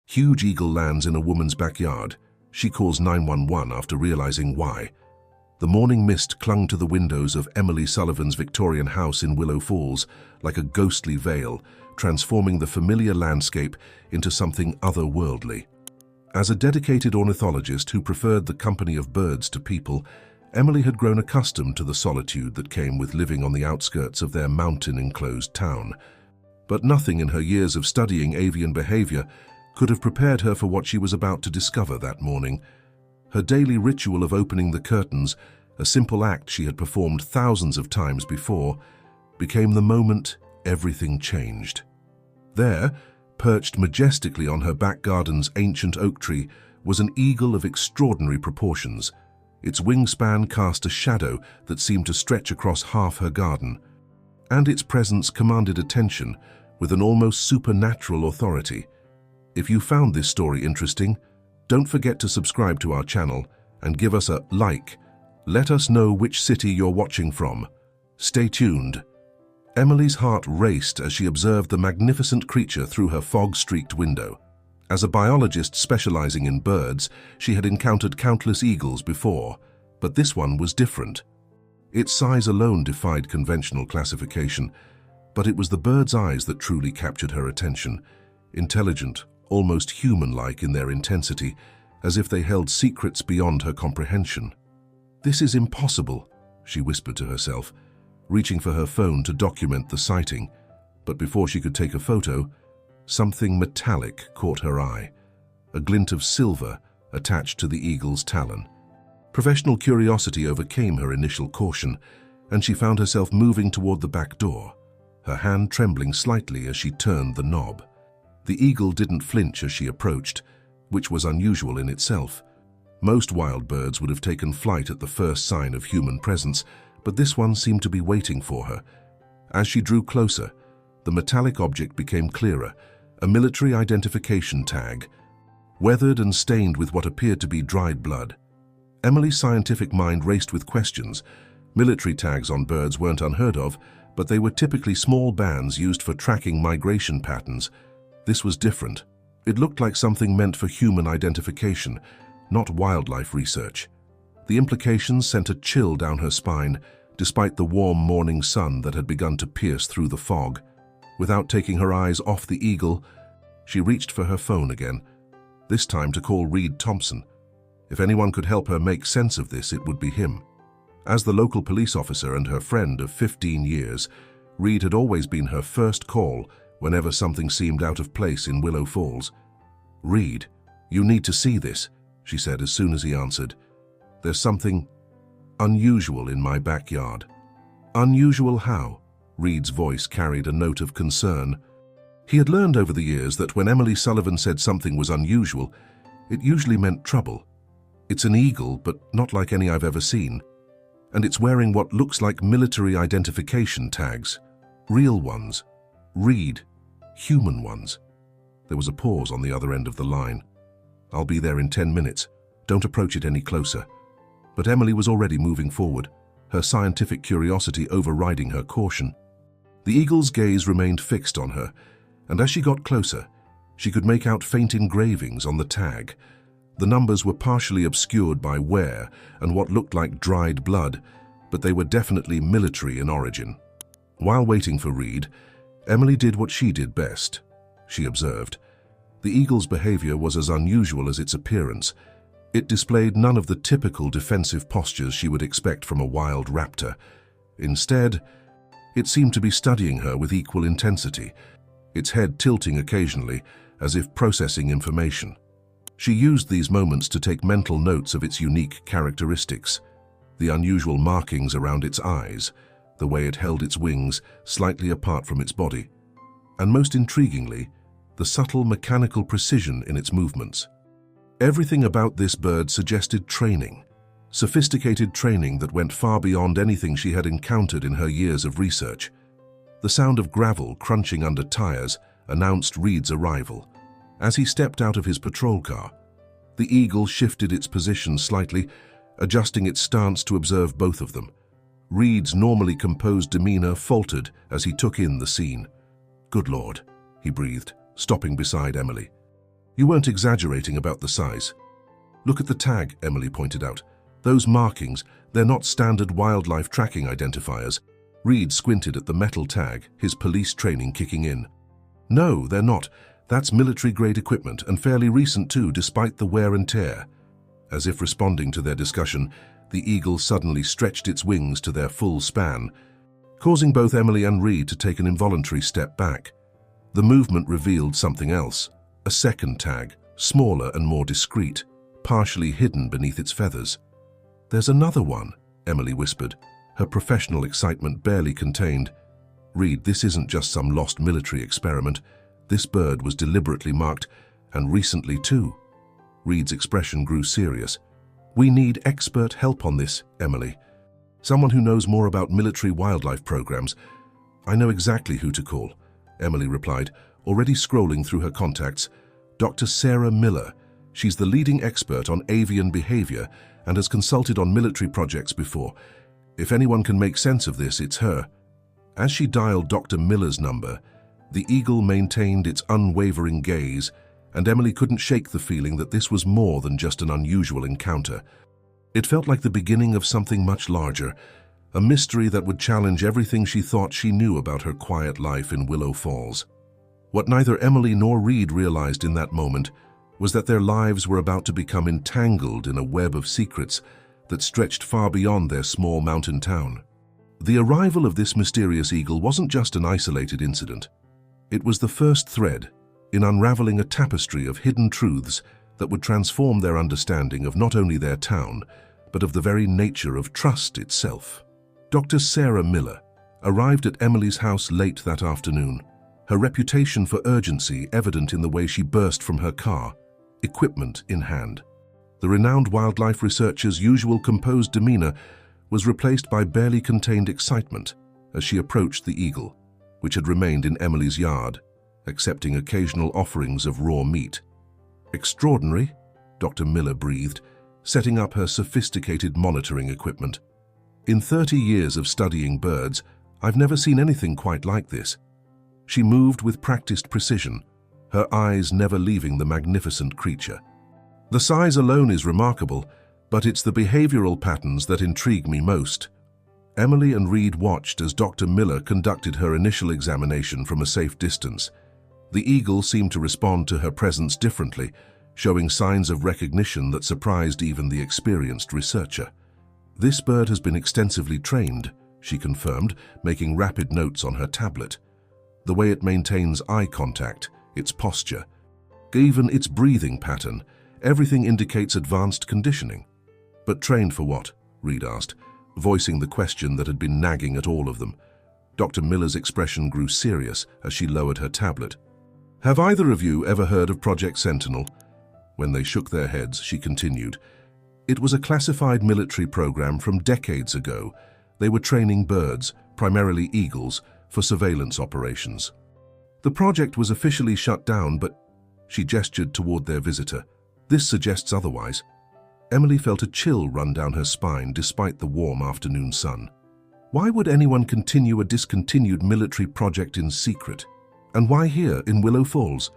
Huge eagle lands in a woman's backyard. She calls 911 after realizing why. The morning mist clung to the windows of Emily Sullivan's Victorian house in Willow Falls like a ghostly veil, transforming the familiar landscape into something otherworldly. As a dedicated ornithologist who preferred the company of birds to people, Emily had grown accustomed to the solitude that came with living on the outskirts of their mountain-enclosed town. But nothing in her years of studying avian behavior could have prepared her for what she was about to discover that morning. Her daily ritual of opening the curtains, a simple act she had performed thousands of times before, became the moment everything changed. There, perched majestically on her back garden's ancient oak tree, was an eagle of extraordinary proportions. Its wingspan cast a shadow that seemed to stretch across half her garden, and its presence commanded attention with an almost supernatural authority. If you found this story interesting, don't forget to subscribe to our channel and give us a like. Let us know which city you're watching from. Stay tuned. Emily's heart raced as she observed the magnificent creature through her fog-streaked window. As a biologist specializing in birds, she had encountered countless eagles before, but this one was different. Its size alone defied conventional classification, but it was the bird's eyes that truly captured her attention, intelligent, almost human-like in their intensity, as if they held secrets beyond her comprehension. "This is impossible," she whispered to herself, reaching for her phone to document the sighting. But before she could take a photo, something metallic caught her eye, a glint of silver attached to the eagle's talon. Professional curiosity overcame her initial caution, and she found herself moving toward the back door, her hand trembling slightly as she turned the knob. The eagle didn't flinch as she approached, which was unusual in itself. Most wild birds would have taken flight at the first sign of human presence, but this one seemed to be waiting for her. As she drew closer, the metallic object became clearer, a military identification tag, weathered and stained with what appeared to be dried blood. Emily's scientific mind raced with questions. Military tags on birds weren't unheard of, but they were typically small bands used for tracking migration patterns. This was different. It looked like something meant for human identification, not wildlife research. The implications sent a chill down her spine, despite the warm morning sun that had begun to pierce through the fog. Without taking her eyes off the eagle, she reached for her phone again, this time to call Reed Thompson. If anyone could help her make sense of this, it would be him. As the local police officer and her friend of 15 years, Reed had always been her first call whenever something seemed out of place in Willow Falls. "Reed, you need to see this," she said as soon as he answered. "There's something unusual in my backyard." "Unusual how?" Reed's voice carried a note of concern. He had learned over the years that when Emily Sullivan said something was unusual, it usually meant trouble. "It's an eagle, but not like any I've ever seen. And it's wearing what looks like military identification tags. Real ones. Reed. Human ones." There was a pause on the other end of the line. "I'll be there in 10 minutes. Don't approach it any closer." But Emily was already moving forward, her scientific curiosity overriding her caution. The eagle's gaze remained fixed on her, and as she got closer, she could make out faint engravings on the tag. The numbers were partially obscured by wear and what looked like dried blood, but they were definitely military in origin. While waiting for Reed, Emily did what she did best. She observed. The eagle's behavior was as unusual as its appearance. It displayed none of the typical defensive postures she would expect from a wild raptor. Instead, it seemed to be studying her with equal intensity, its head tilting occasionally as if processing information. She used these moments to take mental notes of its unique characteristics, the unusual markings around its eyes, the way it held its wings slightly apart from its body, and most intriguingly, the subtle mechanical precision in its movements. Everything about this bird suggested training, sophisticated training that went far beyond anything she had encountered in her years of research. The sound of gravel crunching under tires announced Reed's arrival. As he stepped out of his patrol car, the eagle shifted its position slightly, adjusting its stance to observe both of them. Reed's normally composed demeanor faltered as he took in the scene. "Good Lord," he breathed, stopping beside Emily. You weren't exaggerating about the size. Look at the tag, Emily pointed out. Those markings, they're not standard wildlife tracking identifiers. Reed squinted at the metal tag, his police training kicking in. No, they're not. That's military-grade equipment, and fairly recent too, despite the wear and tear. As if responding to their discussion, the eagle suddenly stretched its wings to their full span, causing both Emily and Reed to take an involuntary step back. The movement revealed something else, a second tag, smaller and more discreet, partially hidden beneath its feathers. There's another one, Emily whispered, her professional excitement barely contained. Reed, this isn't just some lost military experiment. This bird was deliberately marked, and recently too. Reed's expression grew serious. We need expert help on this, Emily. Someone who knows more about military wildlife programs. I know exactly who to call, Emily replied, already scrolling through her contacts. Dr. Sarah Miller. She's the leading expert on avian behavior and has consulted on military projects before. If anyone can make sense of this, it's her. As she dialed Dr. Miller's number, the eagle maintained its unwavering gaze, and Emily couldn't shake the feeling that this was more than just an unusual encounter. It felt like the beginning of something much larger, a mystery that would challenge everything she thought she knew about her quiet life in Willow Falls. What neither Emily nor Reed realized in that moment was that their lives were about to become entangled in a web of secrets that stretched far beyond their small mountain town. The arrival of this mysterious eagle wasn't just an isolated incident. It was the first thread in unraveling a tapestry of hidden truths that would transform their understanding of not only their town, but of the very nature of trust itself. Dr. Sarah Miller arrived at Emily's house late that afternoon, her reputation for urgency evident in the way she burst from her car, equipment in hand. The renowned wildlife researcher's usual composed demeanor was replaced by barely contained excitement as she approached the eagle, which had remained in Emily's yard, accepting occasional offerings of raw meat. Extraordinary, Dr. Miller breathed, setting up her sophisticated monitoring equipment. In 30 years of studying birds, I've never seen anything quite like this. She moved with practiced precision, her eyes never leaving the magnificent creature. The size alone is remarkable, but it's the behavioral patterns that intrigue me most. Emily and Reed watched as Dr. Miller conducted her initial examination from a safe distance. The eagle seemed to respond to her presence differently, showing signs of recognition that surprised even the experienced researcher. This bird has been extensively trained, she confirmed, making rapid notes on her tablet. The way it maintains eye contact, its posture, even its breathing pattern, everything indicates advanced conditioning. But trained for what? Reed asked, voicing the question that had been nagging at all of them. Dr. Miller's expression grew serious as she lowered her tablet. Have either of you ever heard of Project Sentinel? When they shook their heads, she continued. It was a classified military program from decades ago. They were training birds, primarily eagles, for surveillance operations. The project was officially shut down, but she gestured toward their visitor. This suggests otherwise. Emily felt a chill run down her spine despite the warm afternoon sun. Why would anyone continue a discontinued military project in secret? And why here in Willow Falls?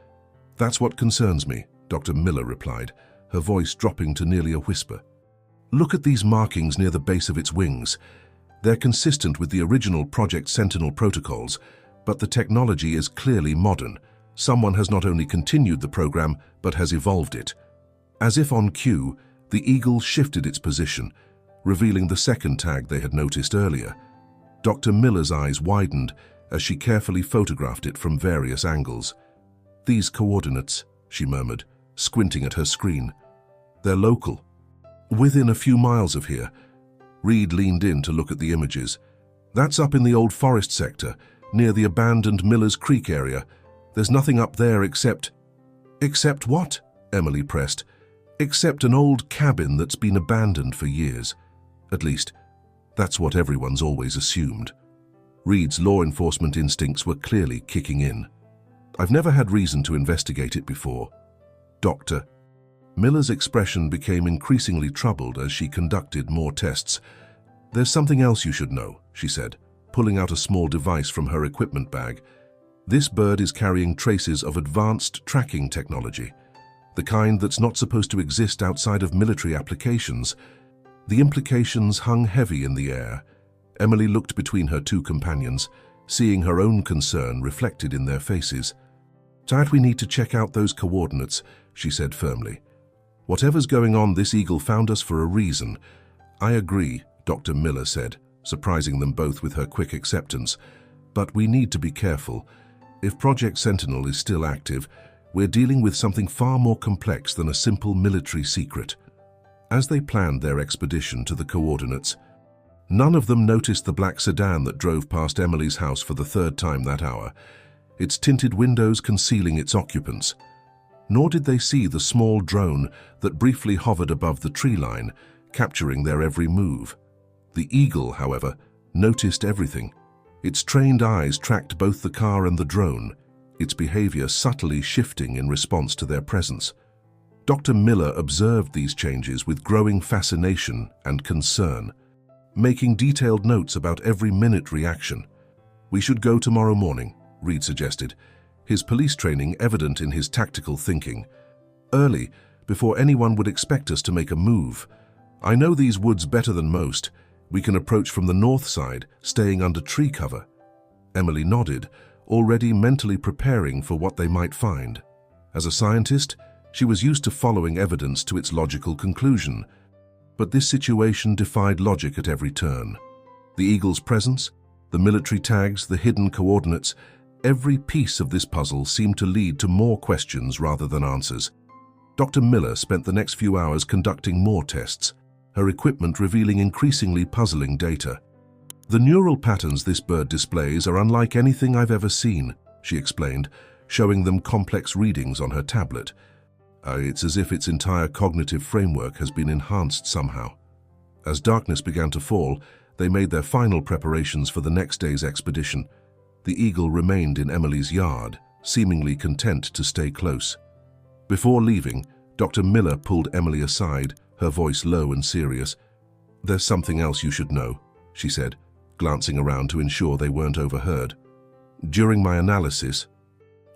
That's what concerns me, Dr. Miller replied, her voice dropping to nearly a whisper. Look at these markings near the base of its wings. They're consistent with the original Project Sentinel protocols, but the technology is clearly modern. Someone has not only continued the program, but has evolved it. As if on cue, the eagle shifted its position, revealing the second tag they had noticed earlier. Dr. Miller's eyes widened as she carefully photographed it from various angles. These coordinates, she murmured, squinting at her screen. They're local. Within a few miles of here. Reed leaned in to look at the images. That's up in the old forest sector, near the abandoned Miller's Creek area. There's nothing up there except... Except what? Emily pressed. Except an old cabin that's been abandoned for years. At least, that's what everyone's always assumed. Reed's law enforcement instincts were clearly kicking in. I've never had reason to investigate it before. Doctor. Miller's expression became increasingly troubled as she conducted more tests. There's something else you should know, she said, pulling out a small device from her equipment bag. This bird is carrying traces of advanced tracking technology. the kind that's not supposed to exist outside of military applications. The implications hung heavy in the air. Emily looked between her two companions, seeing her own concern reflected in their faces. "Dad, we need to check out those coordinates," she said firmly. "Whatever's going on, this eagle found us for a reason." "I agree," Dr. Miller said, surprising them both with her quick acceptance. "But we need to be careful. If Project Sentinel is still active, we're dealing with something far more complex than a simple military secret." As they planned their expedition to the coordinates, none of them noticed the black sedan that drove past Emily's house for the third time that hour, its tinted windows concealing its occupants. Nor did they see the small drone that briefly hovered above the tree line, capturing their every move. The eagle, however, noticed everything. Its trained eyes tracked both the car and the drone, its behavior subtly shifting in response to their presence. Dr. Miller observed these changes with growing fascination and concern, making detailed notes about every minute reaction. "We should go tomorrow morning," Reed suggested, his police training evident in his tactical thinking. "Early, before anyone would expect us to make a move. I know these woods better than most. We can approach from the north side, staying under tree cover." Emily nodded, already mentally preparing for what they might find. As a scientist, she was used to following evidence to its logical conclusion. But this situation defied logic at every turn. The eagle's presence, the military tags, the hidden coordinates, every piece of this puzzle seemed to lead to more questions rather than answers. Dr. Miller spent the next few hours conducting more tests, her equipment revealing increasingly puzzling data. "The neural patterns this bird displays are unlike anything I've ever seen," she explained, showing them complex readings on her tablet. It's as if its entire cognitive framework has been enhanced somehow." As darkness began to fall, they made their final preparations for the next day's expedition. The eagle remained in Emily's yard, seemingly content to stay close. Before leaving, Dr. Miller pulled Emily aside, her voice low and serious. "There's something else you should know," she said, glancing around to ensure they weren't overheard. "During my analysis,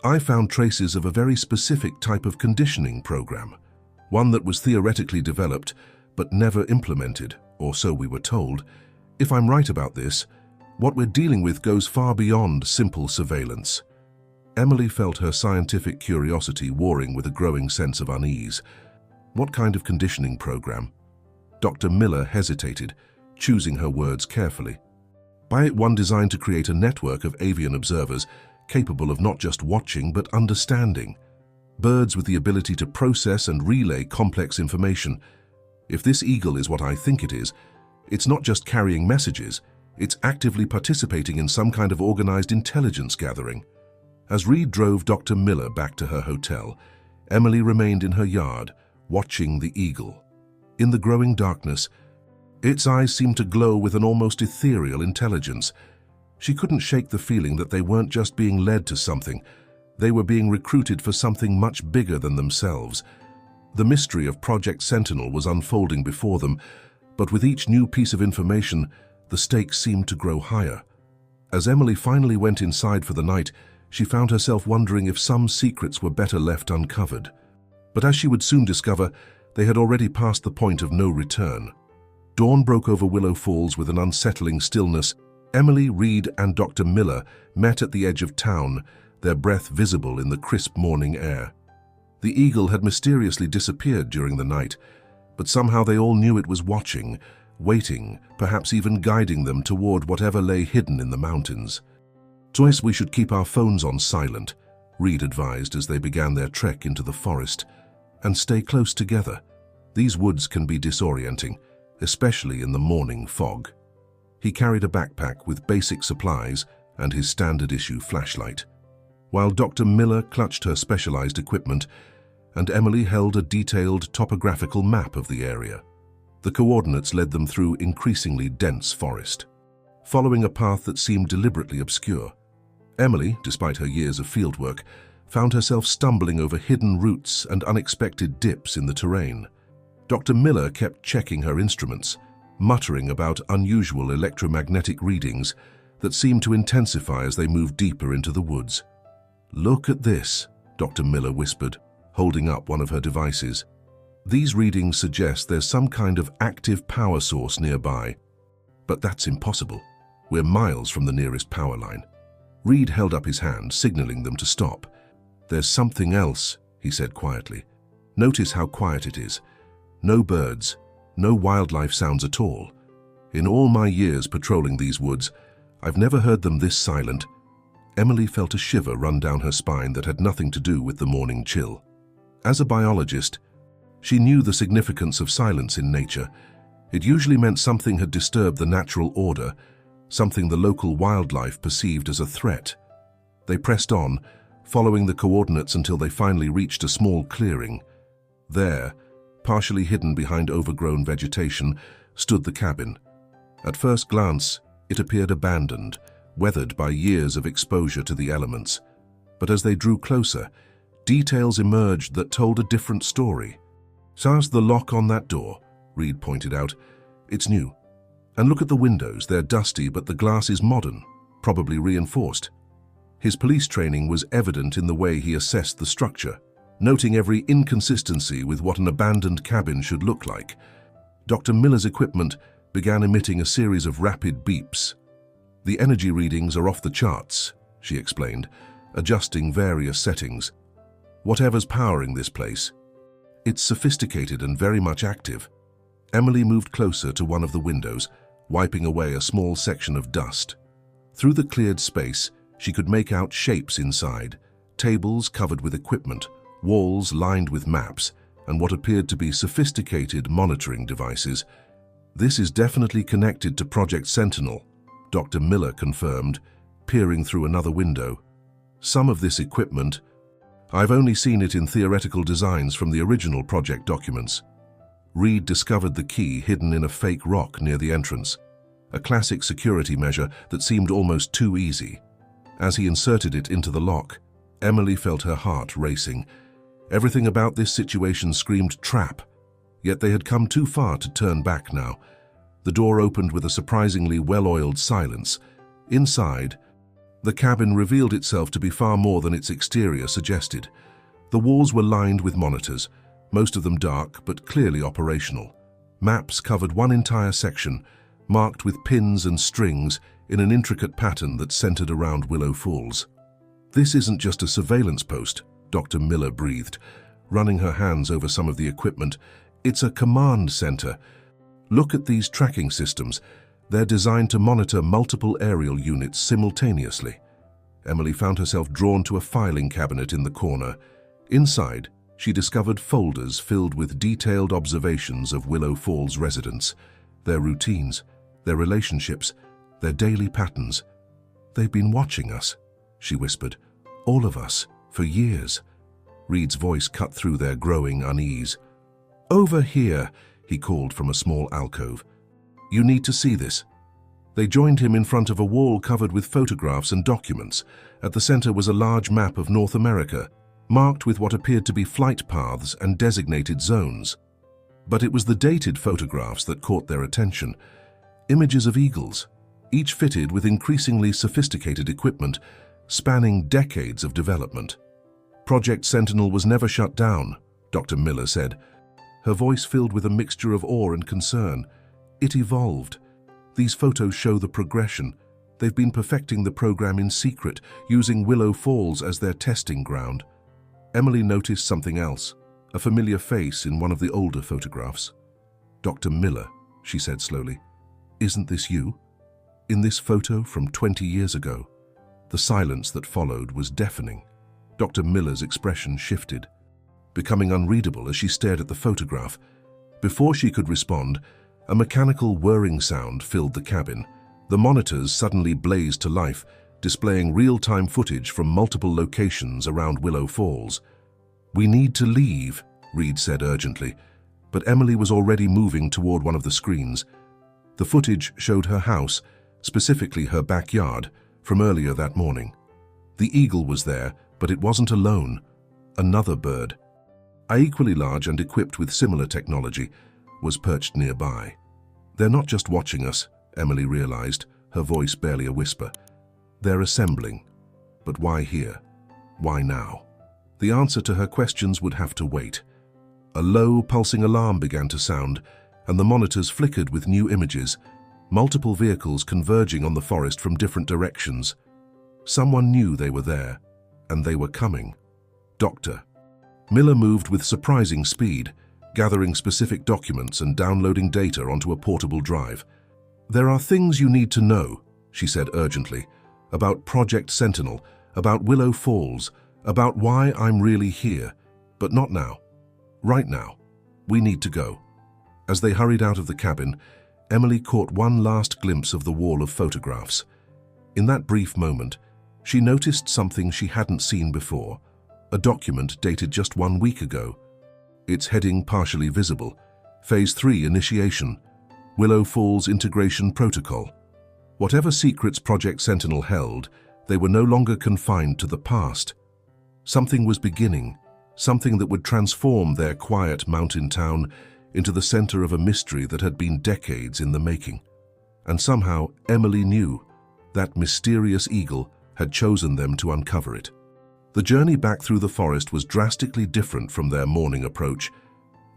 I found traces of a very specific type of conditioning program, one that was theoretically developed but never implemented, or so we were told. If I'm right about this, what we're dealing with goes far beyond simple surveillance." Emily felt her scientific curiosity warring with a growing sense of unease. "What kind of conditioning program?" Dr. Miller hesitated, choosing her words carefully. "By it, one designed to create a network of avian observers capable of not just watching but understanding. Birds with the ability to process and relay complex information. If this eagle is what I think it is, it's not just carrying messages, it's actively participating in some kind of organized intelligence gathering." As Reed drove Dr. Miller back to her hotel, Emily remained in her yard, watching the eagle. In the growing darkness, its eyes seemed to glow with an almost ethereal intelligence. She couldn't shake the feeling that they weren't just being led to something, they were being recruited for something much bigger than themselves. The mystery of Project Sentinel was unfolding before them, but with each new piece of information, the stakes seemed to grow higher. As Emily finally went inside for the night, she found herself wondering if some secrets were better left uncovered. But as she would soon discover, they had already passed the point of no return. Dawn broke over Willow Falls with an unsettling stillness. Emily, Reed, and Dr. Miller met at the edge of town, their breath visible in the crisp morning air. The eagle had mysteriously disappeared during the night, but somehow they all knew it was watching, waiting, perhaps even guiding them toward whatever lay hidden in the mountains. "Twice we should keep our phones on silent," Reed advised as they began their trek into the forest, "and stay close together. These woods can be disorienting, especially in the morning fog." He carried a backpack with basic supplies and his standard-issue flashlight, while Dr. Miller clutched her specialized equipment and Emily held a detailed topographical map of the area. The coordinates led them through increasingly dense forest, following a path that seemed deliberately obscure. Emily, despite her years of fieldwork, found herself stumbling over hidden roots and unexpected dips in the terrain. Dr. Miller kept checking her instruments, muttering about unusual electromagnetic readings that seemed to intensify as they moved deeper into the woods. "Look at this," Dr. Miller whispered, holding up one of her devices. These readings suggest there's some kind of active power source nearby. But that's impossible. We're miles from the nearest power line. Reed held up his hand, signaling them to stop. "There's something else," he said quietly. "Notice how quiet it is. No birds, no wildlife sounds at all. In all my years patrolling these woods, I've never heard them this silent." Emily felt a shiver run down her spine that had nothing to do with the morning chill. As a biologist, she knew the significance of silence in nature. It usually meant something had disturbed the natural order, something the local wildlife perceived as a threat. They pressed on, following the coordinates until they finally reached a small clearing. There, partially hidden behind overgrown vegetation, stood the cabin. At first glance, it appeared abandoned, weathered by years of exposure to the elements. But as they drew closer, details emerged that told a different story. "How's the lock on that door?" Reed pointed out. "It's new. And look at the windows, they're dusty, but the glass is modern, probably reinforced." His police training was evident in the way he assessed the structure, noting every inconsistency with what an abandoned cabin should look like. Dr. Miller's equipment began emitting a series of rapid beeps. "The energy readings are off the charts," she explained, adjusting various settings. "Whatever's powering this place, it's sophisticated and very much active." Emily moved closer to one of the windows, wiping away a small section of dust. Through the cleared space, she could make out shapes inside, tables covered with equipment, walls lined with maps, and what appeared to be sophisticated monitoring devices. "This is definitely connected to Project Sentinel," Dr. Miller confirmed, peering through another window. "Some of this equipment, I've only seen it in theoretical designs from the original project documents." Reed discovered the key hidden in a fake rock near the entrance, a classic security measure that seemed almost too easy. As he inserted it into the lock, Emily felt her heart racing. Everything about this situation screamed trap, yet they had come too far to turn back now. The door opened with a surprisingly well-oiled silence. Inside, the cabin revealed itself to be far more than its exterior suggested. The walls were lined with monitors, most of them dark but clearly operational. Maps covered one entire section, marked with pins and strings in an intricate pattern that centered around Willow Falls. "This isn't just a surveillance post," Dr. Miller breathed, running her hands over some of the equipment. "It's a command center. Look at these tracking systems. They're designed to monitor multiple aerial units simultaneously." Emily found herself drawn to a filing cabinet in the corner. Inside, she discovered folders filled with detailed observations of Willow Falls residents, their routines, their relationships, their daily patterns. "They've been watching us," she whispered. "All of us, for years." Reed's voice cut through their growing unease. "Over here," he called from a small alcove. "You need to see this." They joined him in front of a wall covered with photographs and documents. At the center was a large map of North America, marked with what appeared to be flight paths and designated zones. But it was the dated photographs that caught their attention. Images of eagles, each fitted with increasingly sophisticated equipment, spanning decades of development. "Project Sentinel was never shut down," Dr. Miller said, her voice filled with a mixture of awe and concern. "It evolved. These photos show the progression. They've been perfecting the program in secret, using Willow Falls as their testing ground." Emily noticed something else, a familiar face in one of the older photographs. "Dr. Miller," she said slowly, "isn't this you? In this photo from 20 years ago?" The silence that followed was deafening. Dr. Miller's expression shifted, becoming unreadable as she stared at the photograph. Before she could respond, a mechanical whirring sound filled the cabin. The monitors suddenly blazed to life, displaying real-time footage from multiple locations around Willow Falls. "We need to leave," Reed said urgently, but Emily was already moving toward one of the screens. The footage showed her house, specifically her backyard, from earlier that morning. The eagle was there, but it wasn't alone. Another bird, equally large and equipped with similar technology, was perched nearby. "They're not just watching us," Emily realized, her voice barely a whisper. "They're assembling. But why here? Why now?" The answer to her questions would have to wait. A low, pulsing alarm began to sound, and the monitors flickered with new images, multiple vehicles converging on the forest from different directions. Someone knew they were there, and they were coming. Doctor. Miller moved with surprising speed, gathering specific documents and downloading data onto a portable drive. "There are things you need to know," she said urgently, "about Project Sentinel, about Willow Falls, about why I'm really here, but not now. Right now. We need to go." As they hurried out of the cabin, Emily caught one last glimpse of the wall of photographs. In that brief moment, she noticed something she hadn't seen before, a document dated just 1 week ago. Its heading partially visible, Phase 3 Initiation, Willow Falls Integration Protocol. Whatever secrets Project Sentinel held, they were no longer confined to the past. Something was beginning, something that would transform their quiet mountain town into the center of a mystery that had been decades in the making. And somehow Emily knew that mysterious eagle had chosen them to uncover it. The journey back through the forest was drastically different from their morning approach.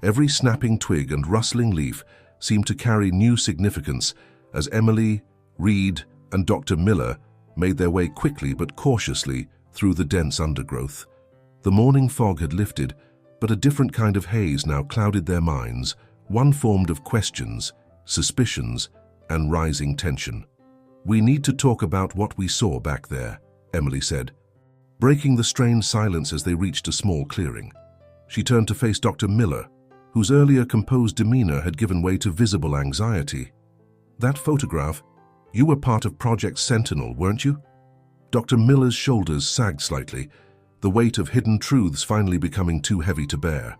Every snapping twig and rustling leaf seemed to carry new significance as Emily, Reed, and Dr. Miller made their way quickly but cautiously through the dense undergrowth. The morning fog had lifted, but a different kind of haze now clouded their minds, one formed of questions, suspicions, and rising tension. "We need to talk about what we saw back there," Emily said, breaking the strained silence as they reached a small clearing. She turned to face Dr. Miller, whose earlier composed demeanor had given way to visible anxiety. "That photograph, you were part of Project Sentinel, weren't you?" Dr. Miller's shoulders sagged slightly, the weight of hidden truths finally becoming too heavy to bear.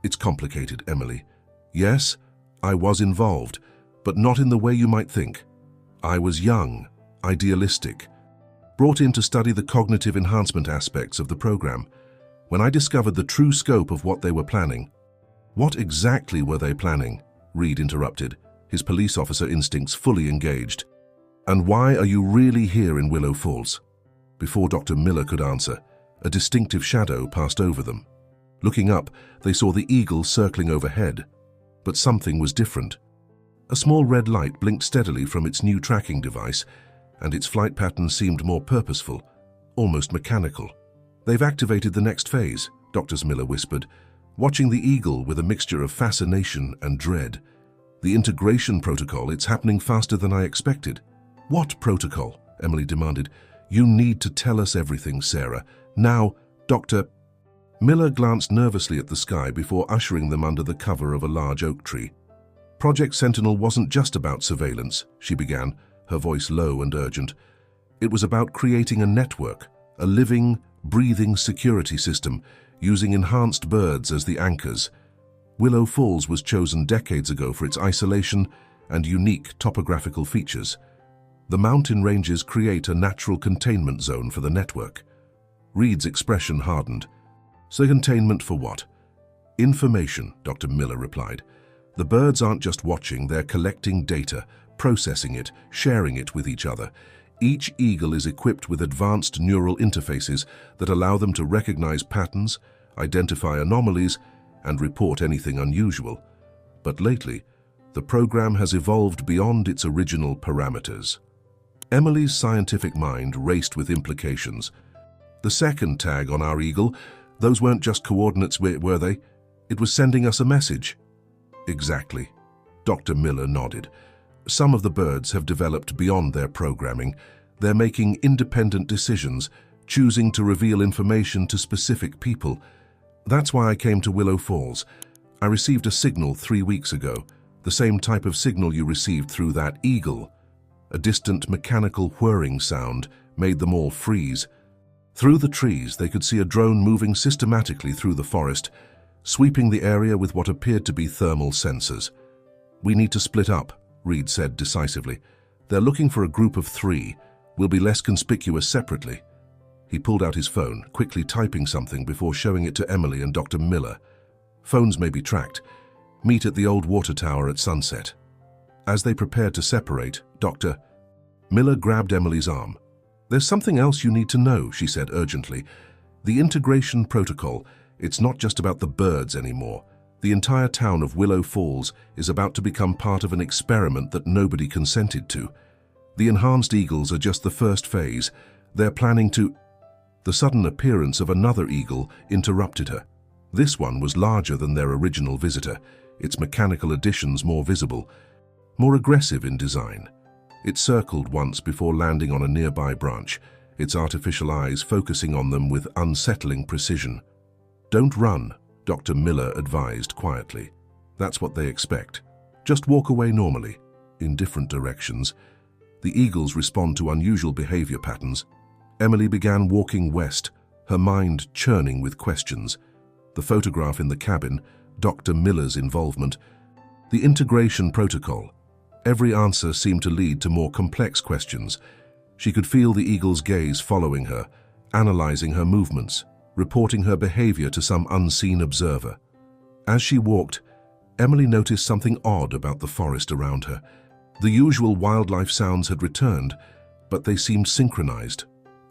"It's complicated, Emily. Yes, I was involved, but not in the way you might think. I was young, idealistic, brought in to study the cognitive enhancement aspects of the program. When I discovered the true scope of what they were planning—" "What exactly were they planning?" Reed interrupted, his police officer instincts fully engaged. "And why are you really here in Willow Falls?" Before Dr. Miller could answer, a distinctive shadow passed over them. Looking up, they saw the eagle circling overhead. But something was different. A small red light blinked steadily from its new tracking device, and its flight pattern seemed more purposeful, almost mechanical. "They've activated the next phase," Dr. Miller whispered, watching the eagle with a mixture of fascination and dread. "The integration protocol, it's happening faster than I expected." "What protocol?" Emily demanded. "You need to tell us everything, Sarah. Now, Dr. Miller glanced nervously at the sky before ushering them under the cover of a large oak tree. "Project Sentinel wasn't just about surveillance," she began, her voice low and urgent. "It was about creating a network, a living, breathing security system, using enhanced birds as the anchors. Willow Falls was chosen decades ago for its isolation and unique topographical features. The mountain ranges create a natural containment zone for the network." Reed's expression hardened. "So containment for what?" "Information," Dr. Miller replied. "The birds aren't just watching, they're collecting data, processing it, sharing it with each other. Each eagle is equipped with advanced neural interfaces that allow them to recognize patterns, identify anomalies, and report anything unusual. But lately, the program has evolved beyond its original parameters." Emily's scientific mind raced with implications. "The second tag on our eagle, those weren't just coordinates, were they? It was sending us a message." "Exactly." Dr. Miller nodded. "Some of the birds have developed beyond their programming. They're making independent decisions, choosing to reveal information to specific people. That's why I came to Willow Falls. I received a signal 3 weeks ago, the same type of signal you received through that eagle." A distant mechanical whirring sound made them all freeze. Through the trees, they could see a drone moving systematically through the forest, sweeping the area with what appeared to be thermal sensors. "We need to split up," Reed said decisively. "They're looking for a group of 3. We'll be less conspicuous separately." He pulled out his phone, quickly typing something before showing it to Emily and Dr. Miller. "Phones may be tracked. Meet at the old water tower at sunset." As they prepared to separate, Dr. Miller grabbed Emily's arm. "There's something else you need to know," she said urgently. The integration protocol, it's not just about the birds anymore. The entire town of Willow Falls is about to become part of an experiment that nobody consented to. The enhanced eagles are just the first phase. They're planning to... The sudden appearance of another eagle interrupted her. This one was larger than their original visitor, its mechanical additions more visible, more aggressive in design. It circled once before landing on a nearby branch, its artificial eyes focusing on them with unsettling precision. "Don't run," Dr. Miller advised quietly. "That's what they expect. Just walk away normally, in different directions." The eagles respond to unusual behavior patterns. Emily began walking west, her mind churning with questions. The photograph in the cabin, Dr. Miller's involvement, the integration protocol. Every answer seemed to lead to more complex questions. She could feel the eagle's gaze following her, analyzing her movements, reporting her behavior to some unseen observer. As she walked, Emily noticed something odd about the forest around her. The usual wildlife sounds had returned, but they seemed synchronized,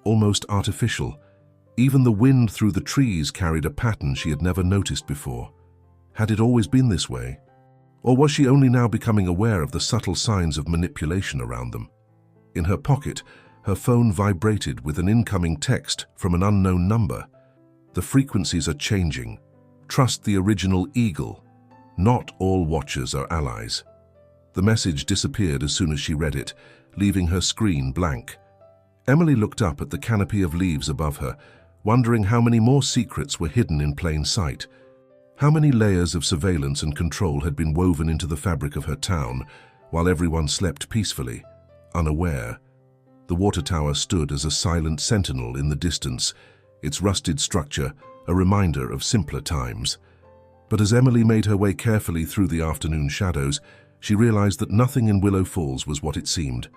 almost artificial. Even the wind through the trees carried a pattern she had never noticed before. Had it always been this way? Or was she only now becoming aware of the subtle signs of manipulation around them? In her pocket, her phone vibrated with an incoming text from an unknown number. "The frequencies are changing. Trust the original eagle. Not all watchers are allies." The message disappeared as soon as she read it, leaving her screen blank. Emily looked up at the canopy of leaves above her, wondering how many more secrets were hidden in plain sight. How many layers of surveillance and control had been woven into the fabric of her town, while everyone slept peacefully, unaware. The water tower stood as a silent sentinel in the distance, its rusted structure a reminder of simpler times. But as Emily made her way carefully through the afternoon shadows, she realized that nothing in Willow Falls was what it seemed.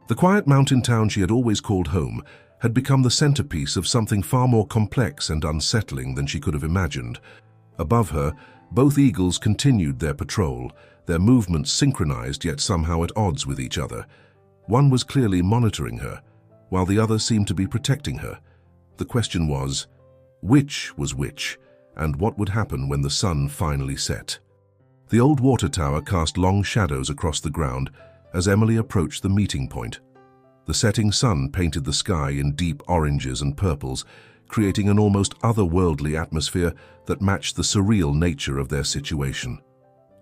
The quiet mountain town she had always called home had become the centerpiece of something far more complex and unsettling than she could have imagined. Above her, both eagles continued their patrol, their movements synchronized yet somehow at odds with each other. One was clearly monitoring her, while the other seemed to be protecting her. The question was, which was which, and what would happen when the sun finally set? The old water tower cast long shadows across the ground as Emily approached the meeting point. The setting sun painted the sky in deep oranges and purples, creating an almost otherworldly atmosphere that matched the surreal nature of their situation.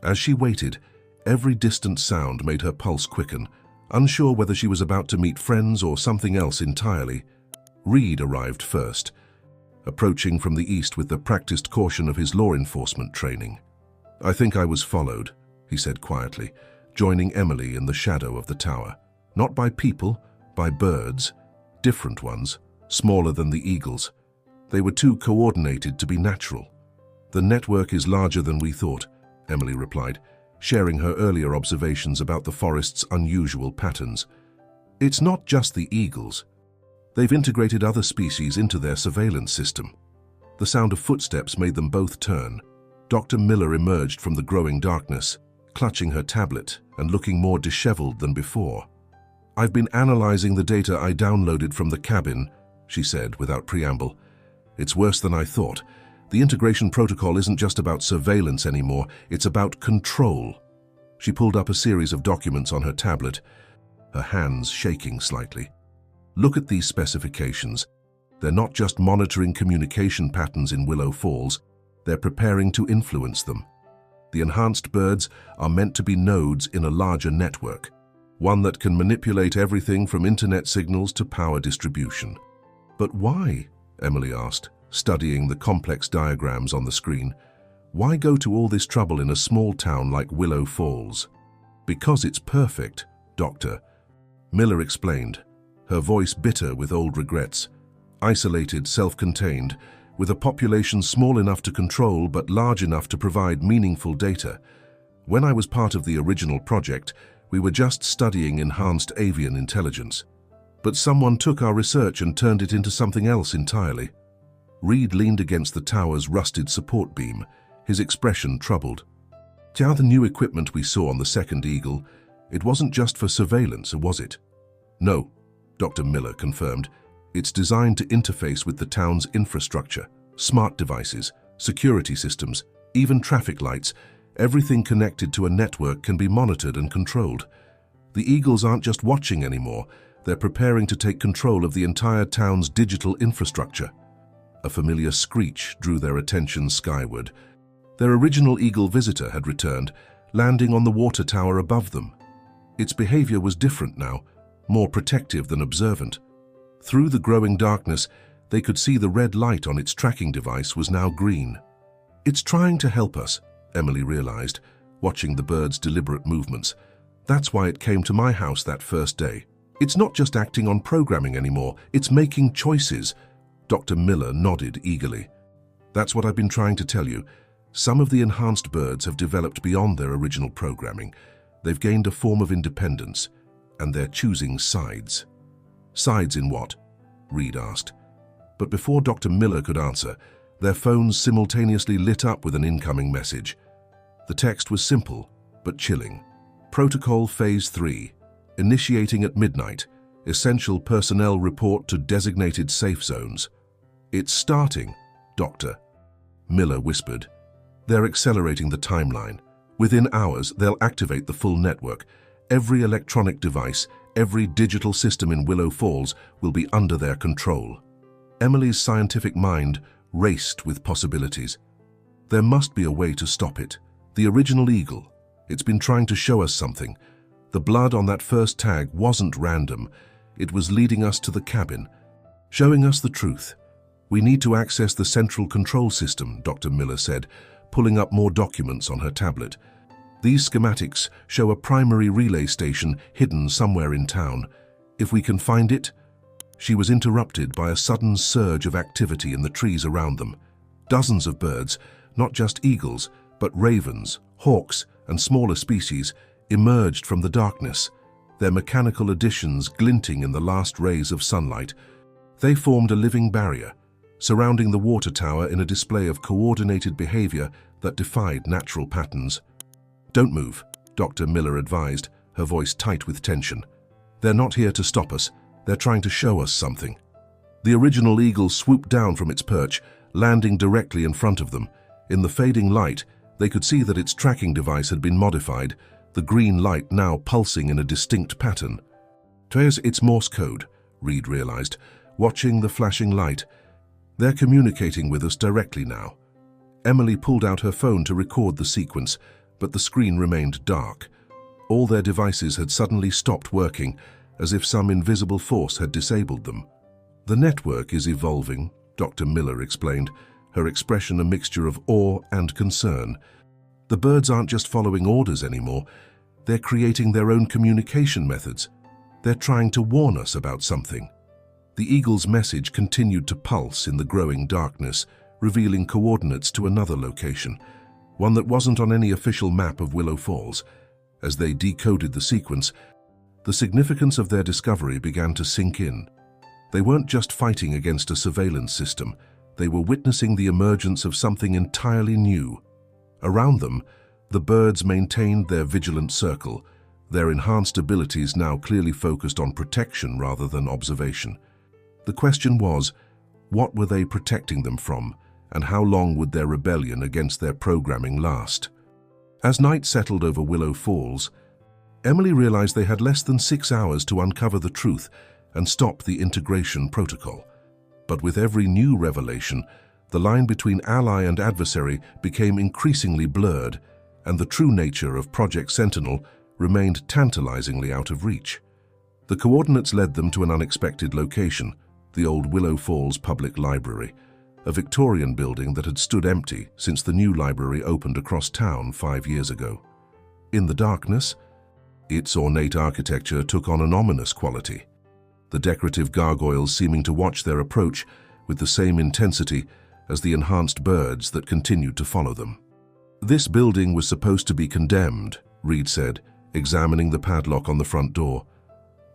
As she waited, every distant sound made her pulse quicken, unsure whether she was about to meet friends or something else entirely. Reed arrived first, approaching from the east with the practiced caution of his law enforcement training. "I think I was followed," he said quietly, joining Emily in the shadow of the tower. "Not by people, by birds, different ones, smaller than the eagles. They were too coordinated to be natural." "The network is larger than we thought," Emily replied, sharing her earlier observations about the forest's unusual patterns. "It's not just the eagles. They've integrated other species into their surveillance system." The sound of footsteps made them both turn. Dr. Miller emerged from the growing darkness, clutching her tablet and looking more disheveled than before. "I've been analyzing the data I downloaded from the cabin," she said without preamble. "It's worse than I thought. The integration protocol isn't just about surveillance anymore, it's about control." She pulled up a series of documents on her tablet, her hands shaking slightly. "Look at these specifications. They're not just monitoring communication patterns in Willow Falls, they're preparing to influence them. The enhanced birds are meant to be nodes in a larger network, one that can manipulate everything from internet signals to power distribution." "But why?" Emily asked, studying the complex diagrams on the screen. "Why go to all this trouble in a small town like Willow Falls?" "Because it's perfect, Doctor," Miller explained, her voice bitter with old regrets. "Isolated, self-contained, with a population small enough to control but large enough to provide meaningful data. When I was part of the original project, we were just studying enhanced avian intelligence. But someone took our research and turned it into something else entirely." Reed leaned against the tower's rusted support beam, his expression troubled. "Tja, the new equipment we saw on the second Eagle, it wasn't just for surveillance, was it?" "No," Dr. Miller confirmed. It's designed to interface with the town's infrastructure, smart devices, security systems, even traffic lights. Everything connected to a network can be monitored and controlled. The eagles aren't just watching anymore, they're preparing to take control of the entire town's digital infrastructure. A familiar screech drew their attention skyward. Their original eagle visitor had returned, landing on the water tower above them. Its behavior was different now, more protective than observant. Through the growing darkness, they could see the red light on its tracking device was now green. "It's trying to help us," Emily realized, watching the bird's deliberate movements. "That's why it came to my house that first day. It's not just acting on programming anymore, it's making choices." Dr. Miller nodded eagerly. "That's what I've been trying to tell you. Some of the enhanced birds have developed beyond their original programming. They've gained a form of independence, and they're choosing sides." "Sides in what?" Reed asked. But before Dr. Miller could answer, their phones simultaneously lit up with an incoming message. The text was simple, but chilling. "Protocol Phase 3. Initiating at midnight. Essential personnel report to designated safe zones." "It's starting, Doctor," Miller whispered. "They're accelerating the timeline. Within hours, they'll activate the full network. Every electronic device, every digital system in Willow Falls will be under their control." Emily's scientific mind raced with possibilities. There must be a way to stop it. The original eagle. It's been trying to show us something. The blood on that first tag wasn't random. It was leading us to the cabin, showing us the truth. "We need to access the central control system," Dr. Miller said, pulling up more documents on her tablet. "These schematics show a primary relay station hidden somewhere in town. If we can find it—" She was interrupted by a sudden surge of activity in the trees around them. Dozens of birds, not just eagles, but ravens, hawks, and smaller species, emerged from the darkness, their mechanical additions glinting in the last rays of sunlight. They formed a living barrier, surrounding the water tower in a display of coordinated behavior that defied natural patterns. "Don't move," Dr. Miller advised, her voice tight with tension. "They're not here to stop us. They're trying to show us something." The original eagle swooped down from its perch, landing directly in front of them. In the fading light, they could see that its tracking device had been modified, the green light now pulsing in a distinct pattern. "It's Morse code," Reed realized, watching the flashing light. "They're communicating with us directly now." Emily pulled out her phone to record the sequence, but the screen remained dark. All their devices had suddenly stopped working, as if some invisible force had disabled them. "The network is evolving," Dr. Miller explained, her expression a mixture of awe and concern. "The birds aren't just following orders anymore. They're creating their own communication methods. They're trying to warn us about something." The eagle's message continued to pulse in the growing darkness, revealing coordinates to another location, one that wasn't on any official map of Willow Falls. As they decoded the sequence, the significance of their discovery began to sink in. They weren't just fighting against a surveillance system, they were witnessing the emergence of something entirely new. Around them, the birds maintained their vigilant circle, their enhanced abilities now clearly focused on protection rather than observation. The question was, what were they protecting them from, and how long would their rebellion against their programming last? As night settled over Willow Falls, Emily realized they had less than 6 hours to uncover the truth and stop the integration protocol. But with every new revelation, the line between ally and adversary became increasingly blurred, and the true nature of Project Sentinel remained tantalizingly out of reach. The coordinates led them to an unexpected location, the old Willow Falls Public Library, a Victorian building that had stood empty since the new library opened across town 5 years ago. In the darkness, its ornate architecture took on an ominous quality, the decorative gargoyles seeming to watch their approach with the same intensity as the enhanced birds that continued to follow them. "This building was supposed to be condemned," Reed said, examining the padlock on the front door.